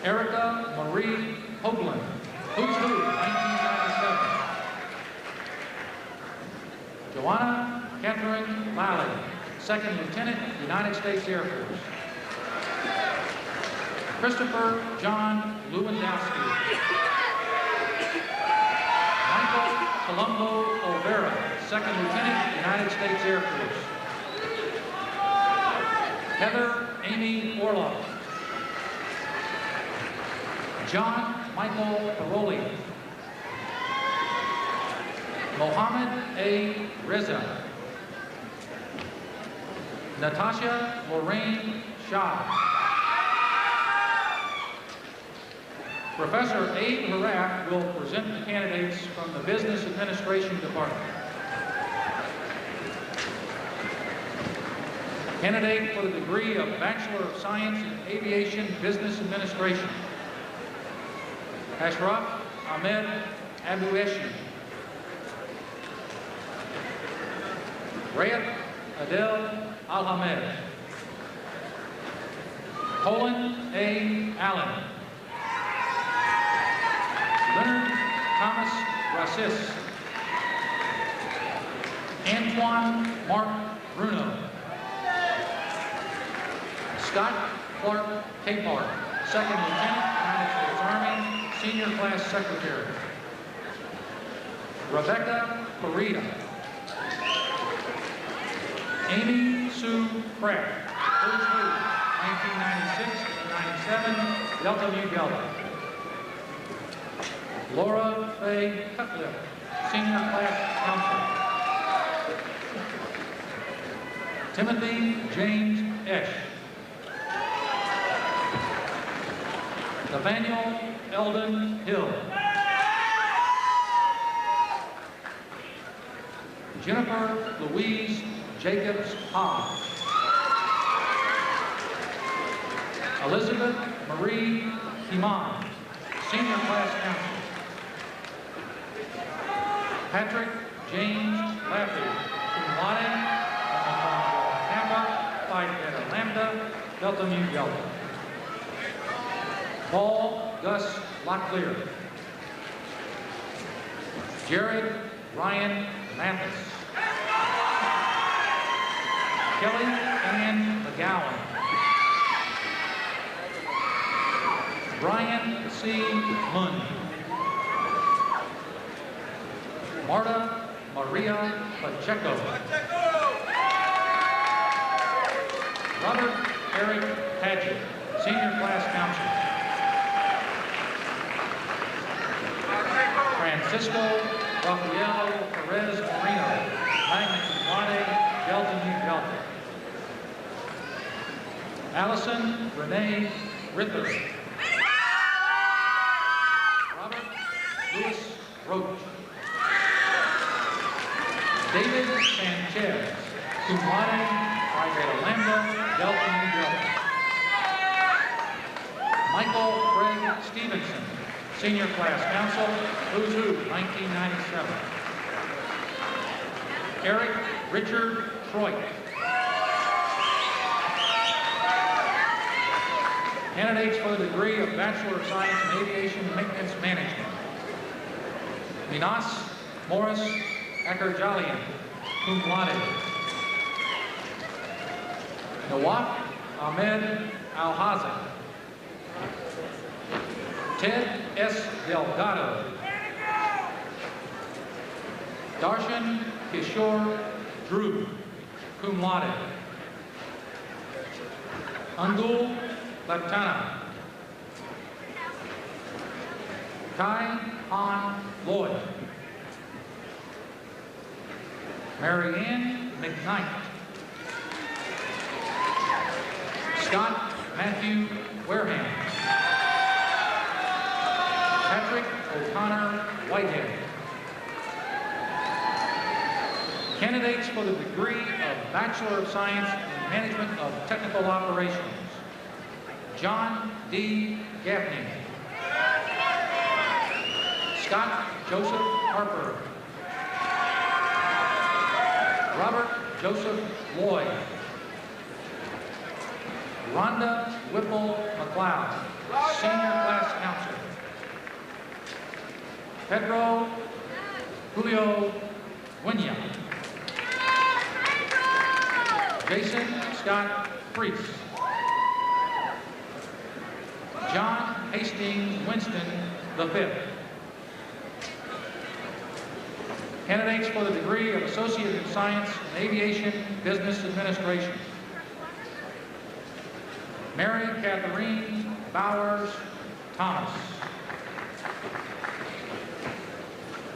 Erica Marie Hoagland, who's who, 1997. Joanna Catherine Lally, Second Lieutenant, United States Air Force. Christopher John Lewandowski. Michael Colombo Olvera, Second Lieutenant, United States Air Force. Heather Amy Orloff. John Michael Paroli. Mohammed A. Reza. Natasha Lorraine Shah. Professor Abe Haraf will present the candidates from the Business Administration Department. Candidate for the degree of Bachelor of Science in Aviation Business Administration. Ashraf Ahmed Aboueshi. Rayat Adel Al-Hamed. Colin A. Allen. Leonard Thomas Rassis. Antoine Mark Bruno. Scott Clark Capehart, Second Lieutenant, United States Army, Senior Class Secretary. Rebecca Correa. Amy Sue Pratt, who's who, 1996 to 97, Delta Mu Delta. Laura Faye Cutcliffe, Senior Class Counselor. Timothy James Esch. Nathaniel Eldon Hill. Jennifer Louise Jacobs Hodge. Elizabeth Marie Kimon, Senior Class Counsel. Patrick James Laffey, cum laude, Kappa, Phi Beta Lambda, Delta Nu Delta. Paul Gus Locklear. Jared Ryan Mathis. Kelly Ann McGowan. Brian C. Munn. Marta Maria Pacheco. Robert Eric Padgett, Senior Class Counsel. Francisco Rafael Perez Moreno, Magna Cum Laude, Delta Nu Delta. Allison Renee Ritter. Robert Louis Roach. David Sanchez, cum laude, Phi Beta Lambda, Delta Nu Delta. Michael Craig Stevenson, Senior Class Counsel, Who's Who, 1997. Eric Richard Troit. Candidates for the degree of Bachelor of Science in Aviation Maintenance Management. Minas Morris Akarjalian, cum laude. Nawaf Ahmed Al-Hazan. Ted S. Delgado. Darshan Kishore Drew, cum laude. Angul Laptana. Kai Han Lloyd. Marianne McKnight. Scott Matthew Wareham. Patrick O'Connor Whitehead. Candidates for the degree of Bachelor of Science in Management of Technical Operations. John D. Gaffney. Scott Joseph Harper. Robert Joseph Lloyd. Rhonda Whipple McLeod, Senior Class Counsel. Pedro Julio Winya. Jason Scott Priest. John Hastings Winston V. Candidates for the degree of Associate in Science in Aviation Business Administration. Mary Catherine Bowers Thomas.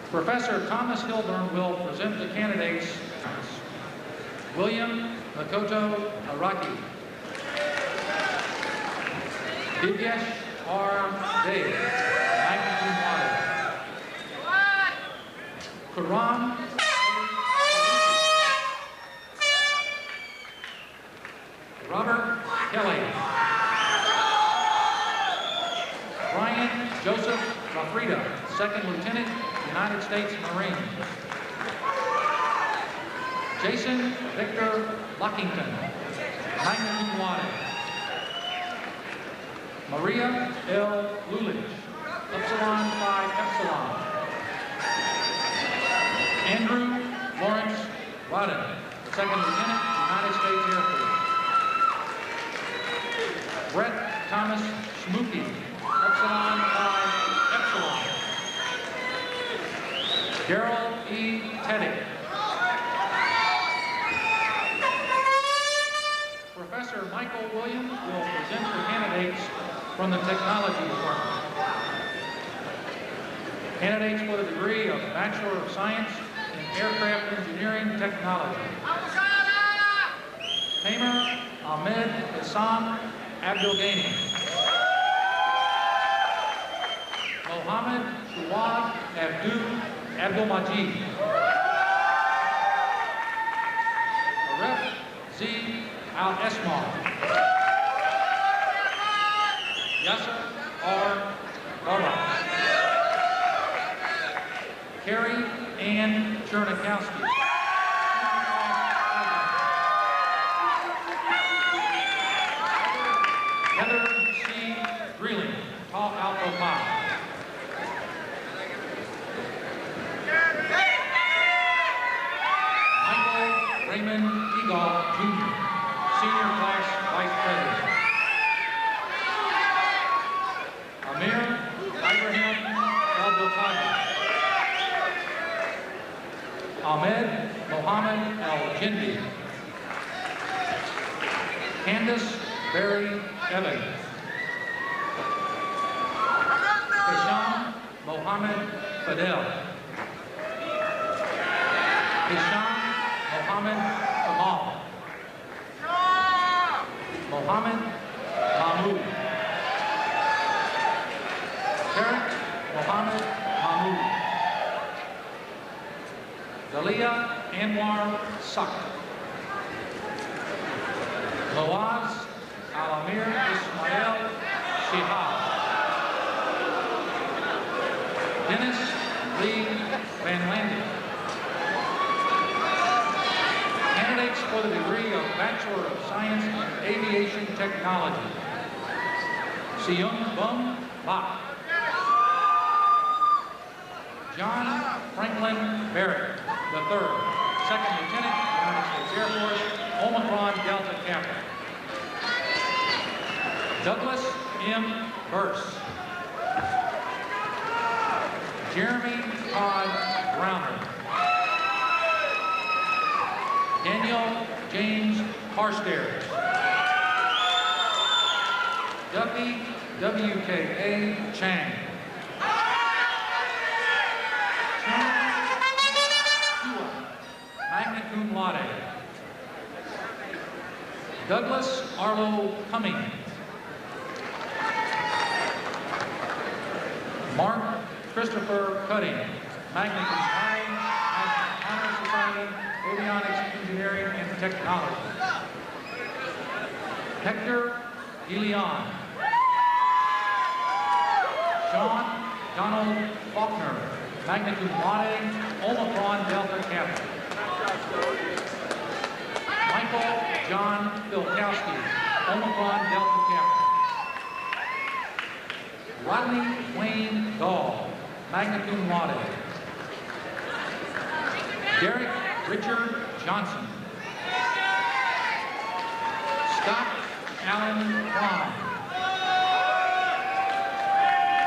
Professor Thomas Hilburn will present the candidates. William Makoto Araki. Divyesh R. Dave, Magna Cum Laude. Karam Robert Kelly. Brian Joseph Lafrida, Second Lieutenant, United States Marines. Jason Victor Lockington, Magna Cum Laude. Maria L. Lulich, Upsilon Phi Epsilon. Andrew Lawrence Rodden, Second Lieutenant, United States Air Force. Brett Thomas Schmuke, Upsilon Phi Epsilon. Daryl E. Teddy. Professor Michael Williams will present the candidates from the Technology Department. Candidates for the degree of Bachelor of Science in Aircraft Engineering Technology. Tamer Ahmed Hassan Abdulghani. Mohammed Shuad Abdul Majid. Aref Z. Al-Esmar. Yasser R. Barbara. Carrie Ann Chernikowski. Heather C. Greeling, Tau Alpha Pi. Michael Raymond Eagle, Jr., Senior Class Vice President. Amir Ibrahim El-Biltagi. Ahmed Mohammed El-Jindi. Candace Barry Evans. Hisham Mohammed Fidel. Hisham Mohammed Kamal. Mohammed Mahmoud. Tarek Mohammed Mahmoud. Dalia Anwar Sak. Moaz Al-Amir Ismail Shihab. Dennis Lee Van Landen. Candidates for the degree of Bachelor of Science in Aviation Technology. Seung Bum Bak. John Franklin Barrett III, Second Lieutenant, United States Air Force, Omicron Delta Kappa. Douglas M. Burse. Jeremy Todd Browner. Daniel James Carstairs. Duffy W.K.A. Chang. Magna cum laude. Douglas Arlo Cumming. Mark Christopher Cutting, magna cum laude, Honor Society, Avionics, Engineering, and Technology. Hector Gillian. Sean Donald Faulkner, magna cum laude, Omicron Delta Kappa. Michael John Filkowski, Omicron Delta Kappa. Rodney Wayne Gall, magna cum laude. Derek Richard Johnson. Scott Allen Klein.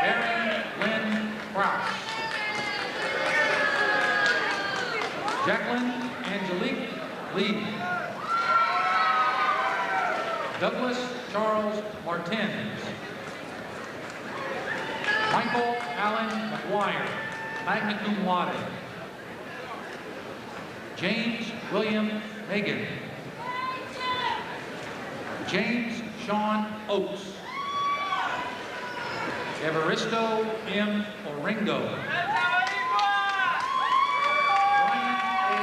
Barry Lynn Krause. Jacqueline Angelique Lee. Douglas Charles Martins. Michael Allen McGuire, magna cum laude. James William Megan. James Sean Oates. Evaristo M. Oringo. Brian A.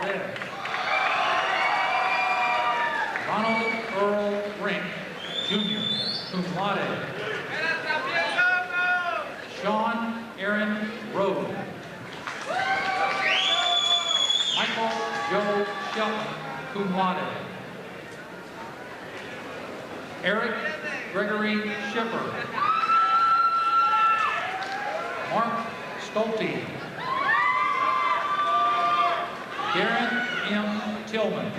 Perez. Ronald Earl Rink, Jr., cum laude. Sean Aaron Rode. Michael Joe Shelton, cum laude. Eric Gregory Schiffer. Mark Stolte. Darren M. Tillman,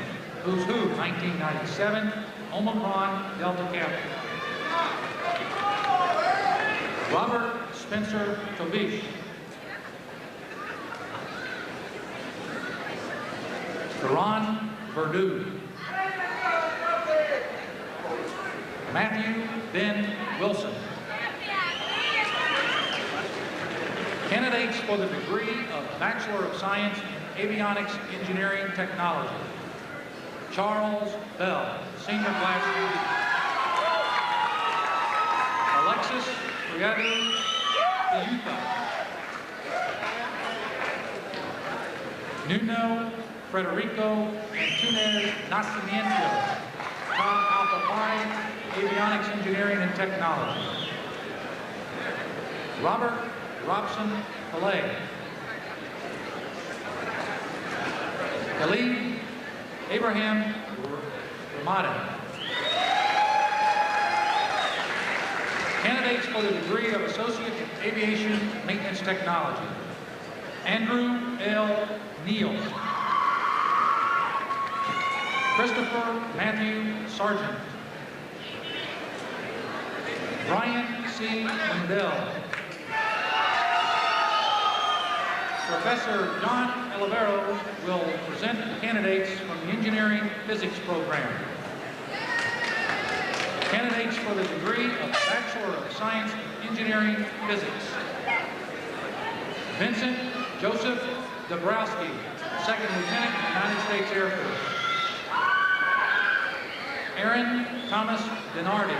who's who, 1997, Omicron Delta Kappa. Robert Spencer Tobish. Karan Verdue. Matthew Ben Wilson. Candidates for the degree of Bachelor of Science in Avionics Engineering Technology. Charles Bell, senior class leader. Alexis Riadu Iuta. Nuno Frederico Antunes Nascimento, Tom Alpha Phi, Avionics Engineering and Technology. Robert Robson Pillay. Khalid Abraham Ramada. Candidates for the degree of Associate in Aviation Maintenance Technology. Andrew L. Neal. Christopher Matthew Sargent. Brian C. Mendel. Professor John Olivero will present the candidates from the Engineering Physics program. Candidates for the degree of Bachelor of Science in Engineering Physics. Vincent Joseph Dabrowski, Second Lieutenant, United States Air Force. Aaron Thomas Denardi,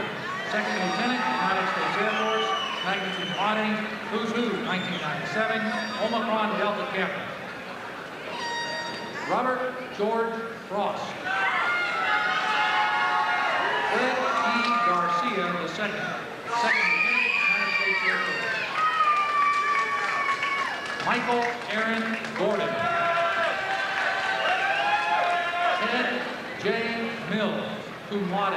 Second Lieutenant, United States Air Force, magnitude Madi, Who's Who, 1997, Omicron Delta Kappa. Robert George Frost. Fred E. Garcia II, Second Lieutenant, United States Air Force. Michael Aaron Gordon. Ted J. Mills, cum laude.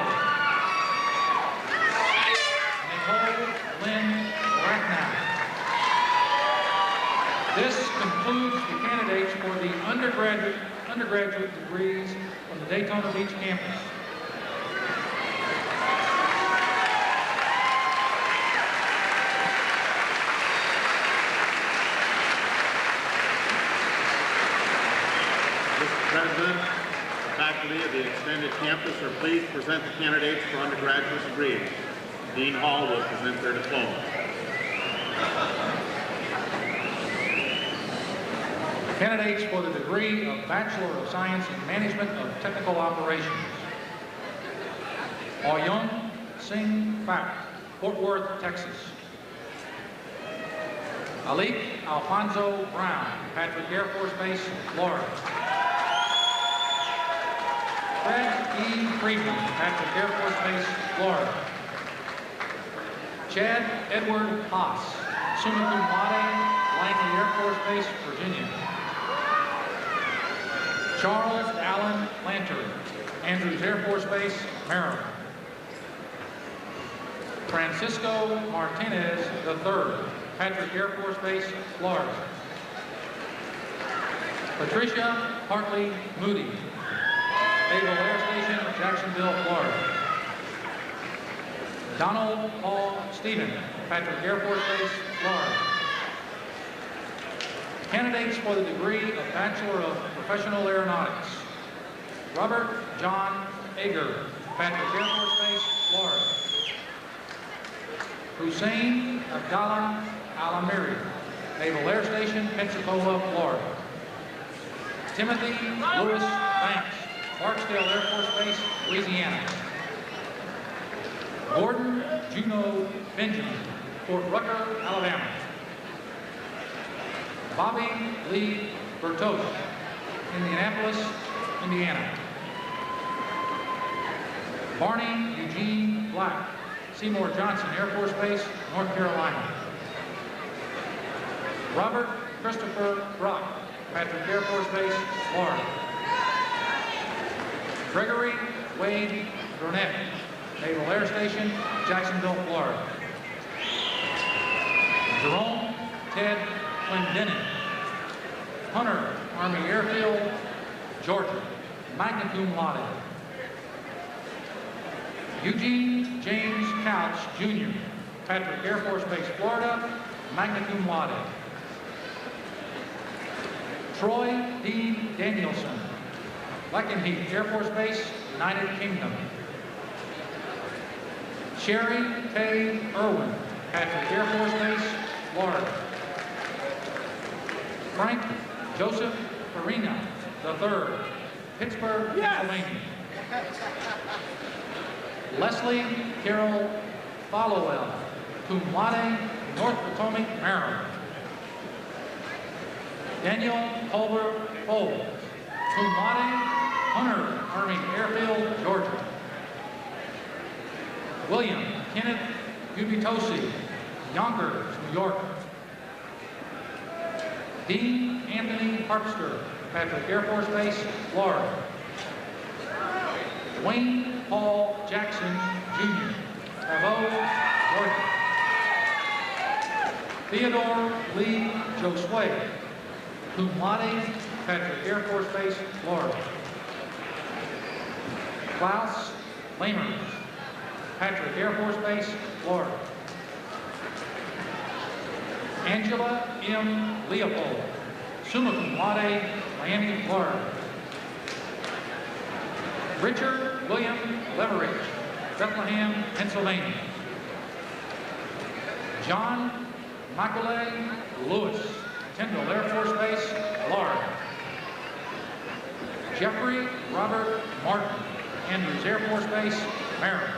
Nicole Lynn Racknow. This concludes the candidates for the undergraduate degrees from the Daytona Beach campus. President, the faculty of the extended campus are pleased to present the candidates for undergraduate degrees. Dean Hall will present their diplomas. Candidates for the degree of Bachelor of Science in Management of Technical Operations. Aoyung Singh Phak, Fort Worth, Texas. Alik Alfonso Brown, Patrick Air Force Base, Florida. Fred E. Friedman, Patrick Air Force Base, Florida. Chad Edward Haas, summa cum laude, Langley Air Force Base, Virginia. Charles Allen Lanter, Andrews Air Force Base, Maryland. Francisco Martinez III, Patrick Air Force Base, Florida. Patricia Hartley Moody, Naval Air Station, Jacksonville, Florida. Donald Paul Stephen, Patrick Air Force Base, Florida. Candidates for the degree of Bachelor of Professional Aeronautics. Robert John Ager, Patrick Air Force Base, Florida. Hussein Abdallah Alamiri, Naval Air Station, Pensacola, Florida. Timothy Lewis Banks, Barksdale Air Force Base, Louisiana. Gordon Juno Benjamin, Fort Rucker, Alabama. Bobby Lee Bertos, Indianapolis, Indiana. Barney Eugene Black, Seymour Johnson Air Force Base, North Carolina. Robert Christopher Brock, Patrick Air Force Base, Florida. Gregory Wade Burnett, Naval Air Station, Jacksonville, Florida. Jerome Ted Clendenin, Hunter Army Airfield, Georgia, magna cum laude. Eugene James Couch, Jr., Patrick Air Force Base, Florida, magna cum laude. Troy D. Danielson, Lakenheath Air Force Base, United Kingdom. Sherry K. Irwin, Patrick Air Force Base, Florida. Frank Joseph Farina III, Pittsburgh, Pennsylvania. Leslie Carol Followell, cum laude, North Potomac, Maryland. Daniel Culver Foles, cum laude, Hunter Army Airfield, Georgia. William Kenneth Gubitosi, Yonkers, New York. Dean Anthony Harpster, Patrick Air Force Base, Florida. Wayne Paul Jackson, Jr., Pavot, Georgia. Theodore Lee Josue, cum laude, Patrick Air Force Base, Florida. Klaus Lamers, Patrick Air Force Base, Florida. Angela M. Leopold, summa cum laude, Miami, Florida. Richard William Leverage, Bethlehem, Pennsylvania. John Macaulay Lewis, Tyndall Air Force Base, Florida. Jeffrey Robert Martin, Andrews Air Force Base, Maryland.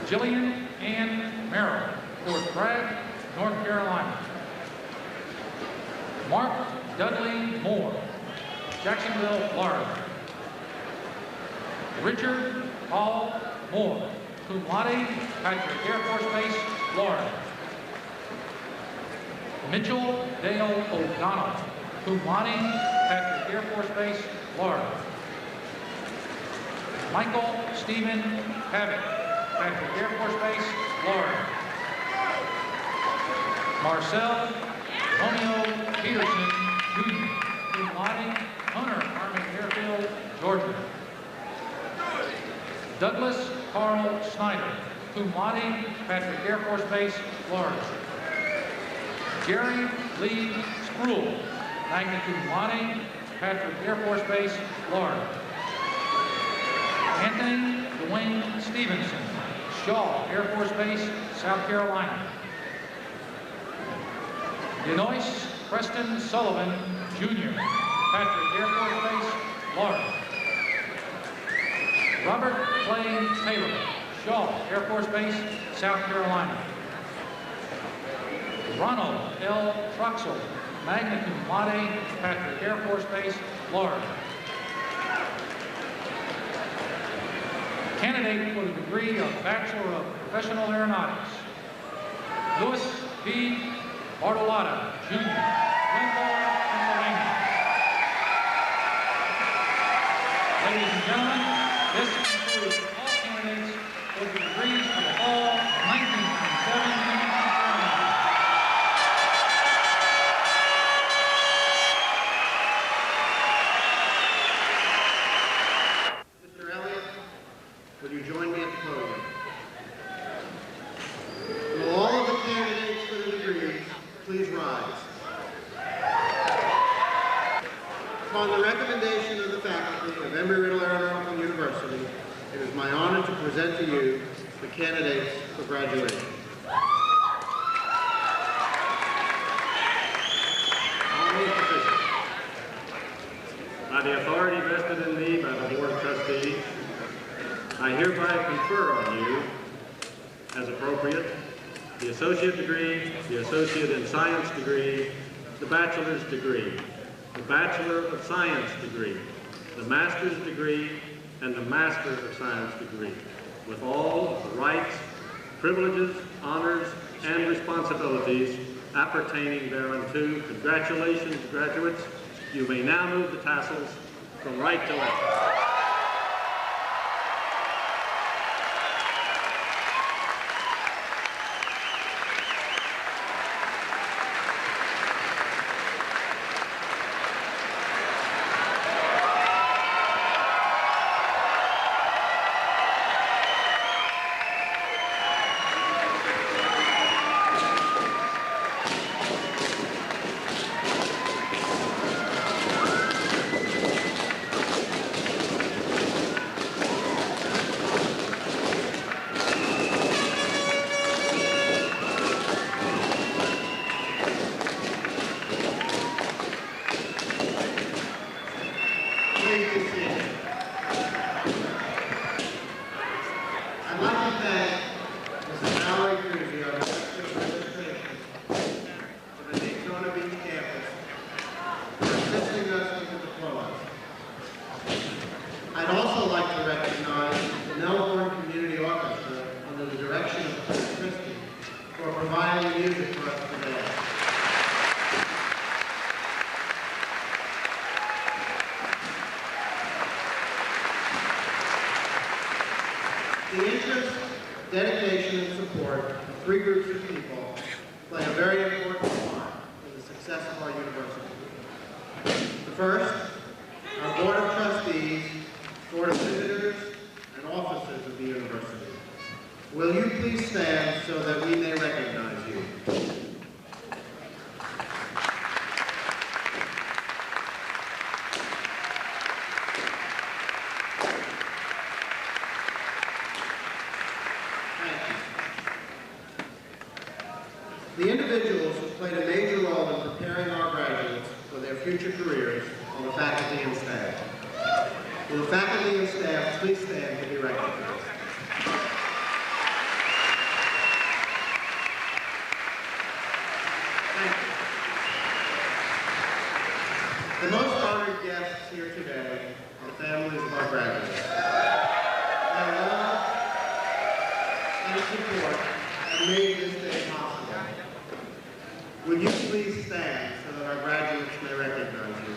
Jillian Ann Merrill, Fort Bragg, North Carolina. Mark Dudley Moore, Jacksonville, Florida. Richard Paul Moore, cum laude, Patrick Air Force Base, Florida. Mitchell Dale O'Donnell, cum laude, Patrick Air Force Base, Florida. Michael Stephen Pavitt, Patrick Air Force Base, Florida. Marcel Romeo Peterson, Jr., cum laude, Hunter Army Airfield, Georgia. Douglas Carl Snyder, cum laude, Patrick Air Force Base, Florida. Jerry Lee Spruill, magna cum laude, Patrick Air Force Base, Florida. Anthony Dwayne Stevenson, Shaw Air Force Base, South Carolina. Denoise Preston Sullivan, Jr., Patrick Air Force Base, Florida. Robert Clay Taylor, Shaw Air Force Base, South Carolina. Ronald L. Truxell, magna cum laude, Patrick Air Force Base, Florida. Candidate for the degree of Bachelor of Professional Aeronautics, Louis B. Bartolotta, Jr., Glenmore, Pennsylvania. Ladies and gentlemen, this concludes all candidates for the degrees for the fall of 1997 Mr. Elliott, would you join me at the podium? Will all of the candidates for the degrees please rise? Upon the recommendation of the faculty of Embry-Riddle Aeronautical University, it is my honor to present to you the candidates for graduation. Honorable officials. By the authority vested in me by the Board of Trustees, I hereby confer on you, as appropriate, the associate degree, the associate in science degree, the bachelor's degree, the Bachelor of Science degree, the master's degree, and the Master of Science degree, with all of the rights, privileges, honors, and responsibilities appertaining thereunto. Congratulations, graduates. You may now move the tassels from right to left. The interest, dedication, and support of three groups of people play a very important part in the success of our university. The first, our Board of Trustees, Board of Visitors, and officers of the university. Will you please stand so that we may recognize you? The individuals who played a major role in preparing our graduates for their future careers are the faculty and staff. Will the faculty and staff please stand to be recognized? Thank you. The most honored guests here today are the families of our graduates. Their love and support have made this day possible. Would you please stand so that our graduates may recognize you?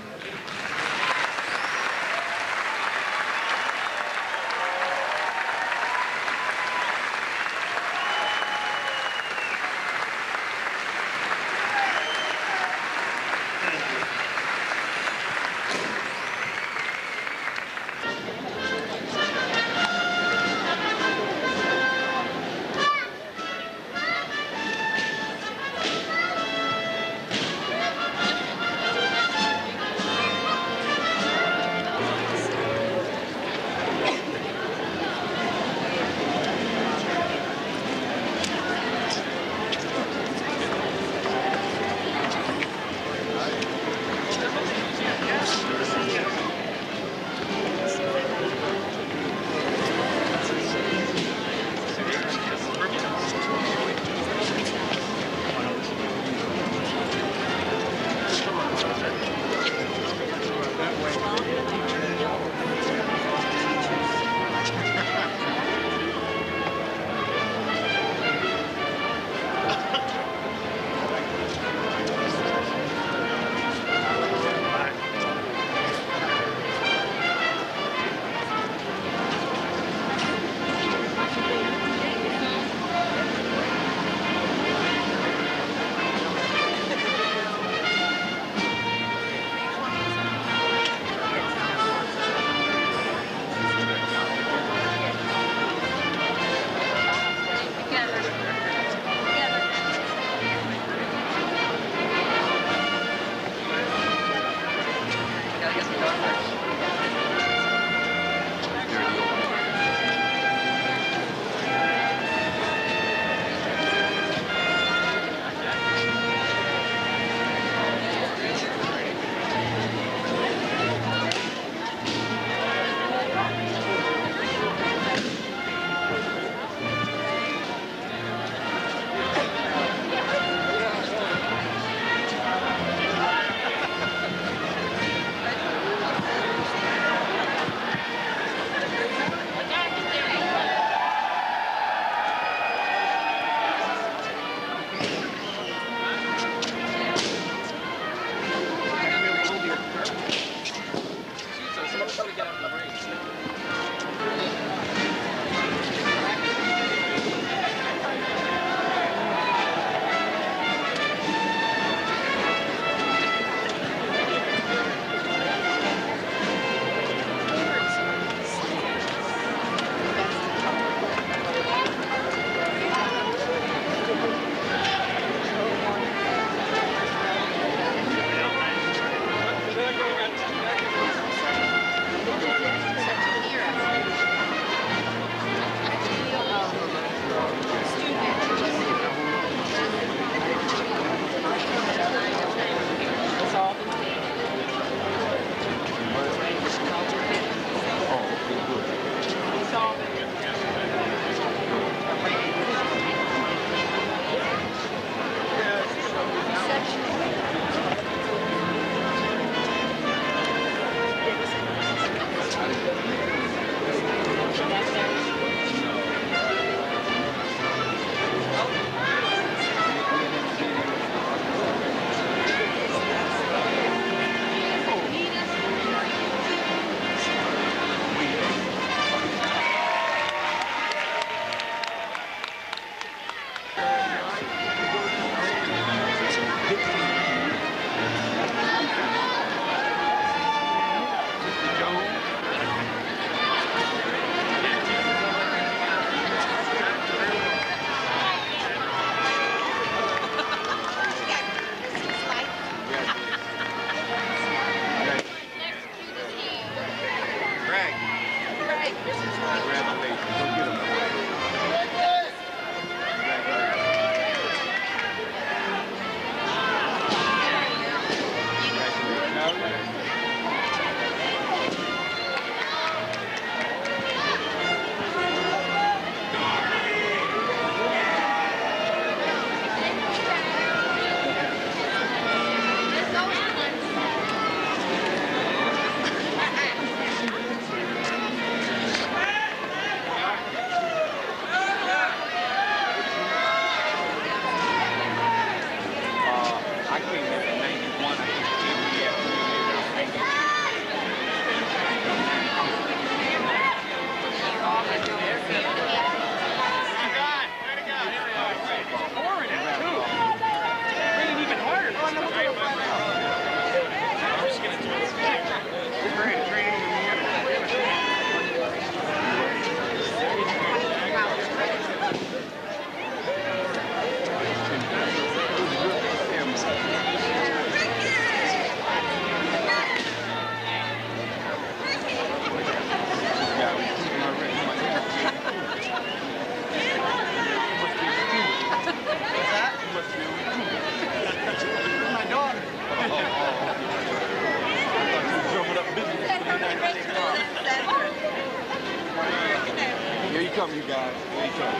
Here you come, you guys. Here you come.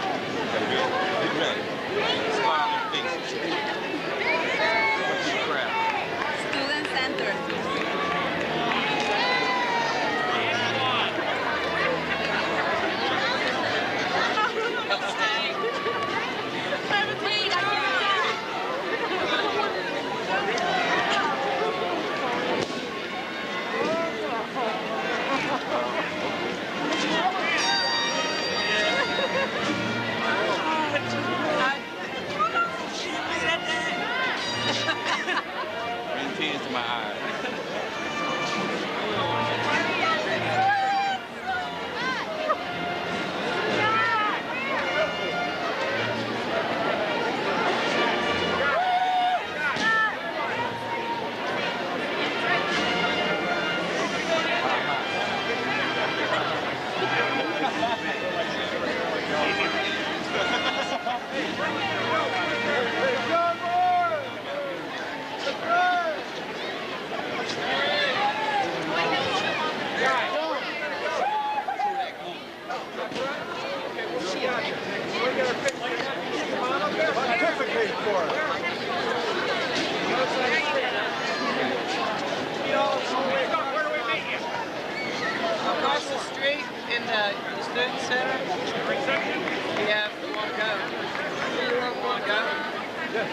Get ready. Smile on your faces. Student Center. Bring tears to my eyes. Across the street in the student center. Yeah, if you want to go. You want to go? Okay.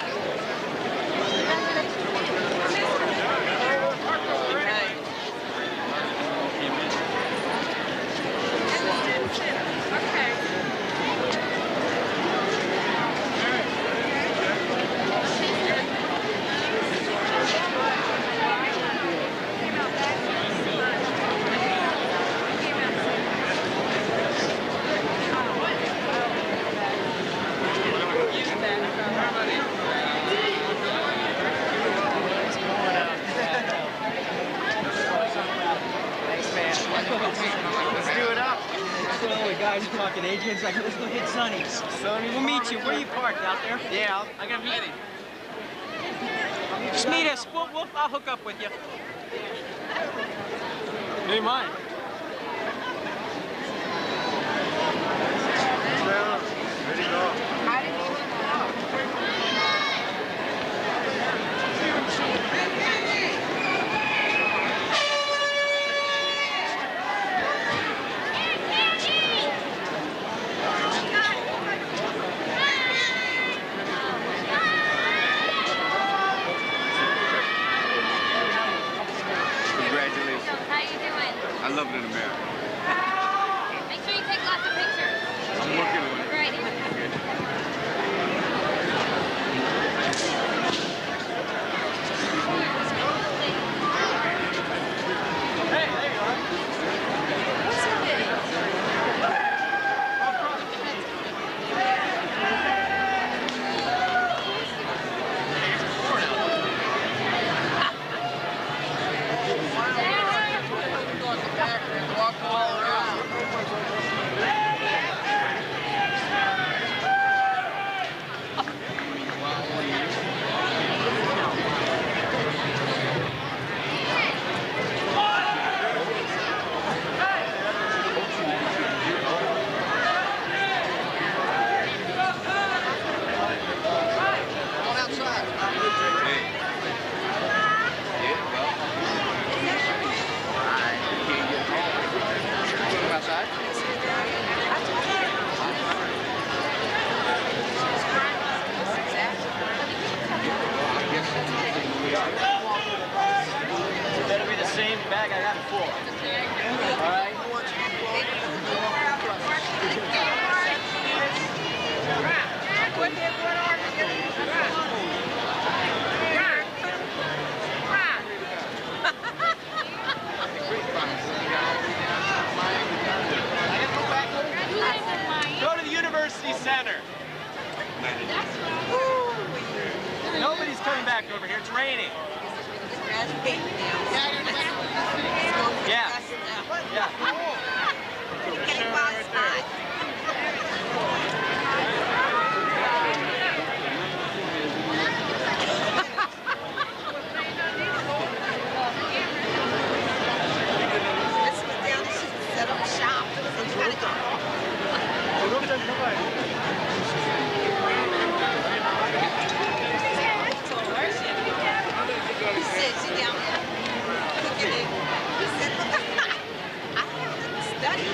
Let's do it up. So the guys talking agents, like, let's go hit Sonny's. We'll meet you. Where are you parked? Out there? Yeah, I got a meeting. Just meet us. I'll hook up with you. Hey, mine. Ready to go. I love over here. It's raining. Yeah. Yeah. Set up shop and try to go. He said, sit down there. Look at it. He said, look, I have to study.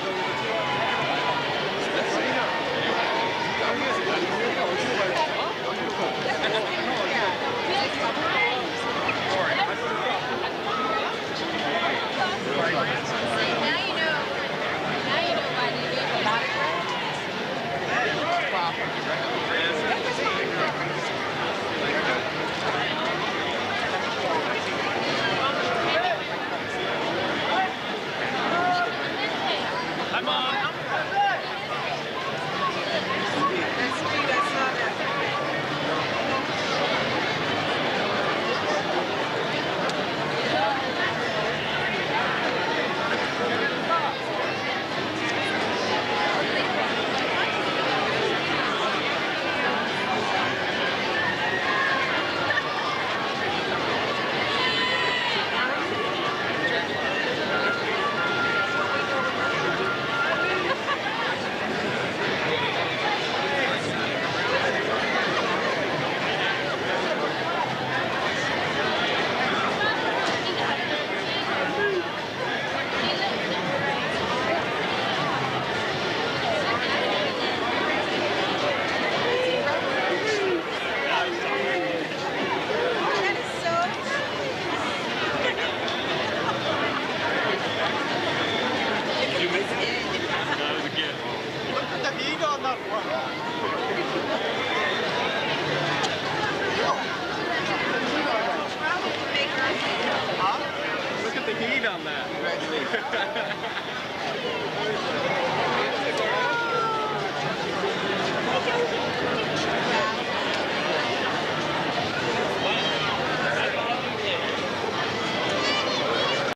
Look at the heat on that one.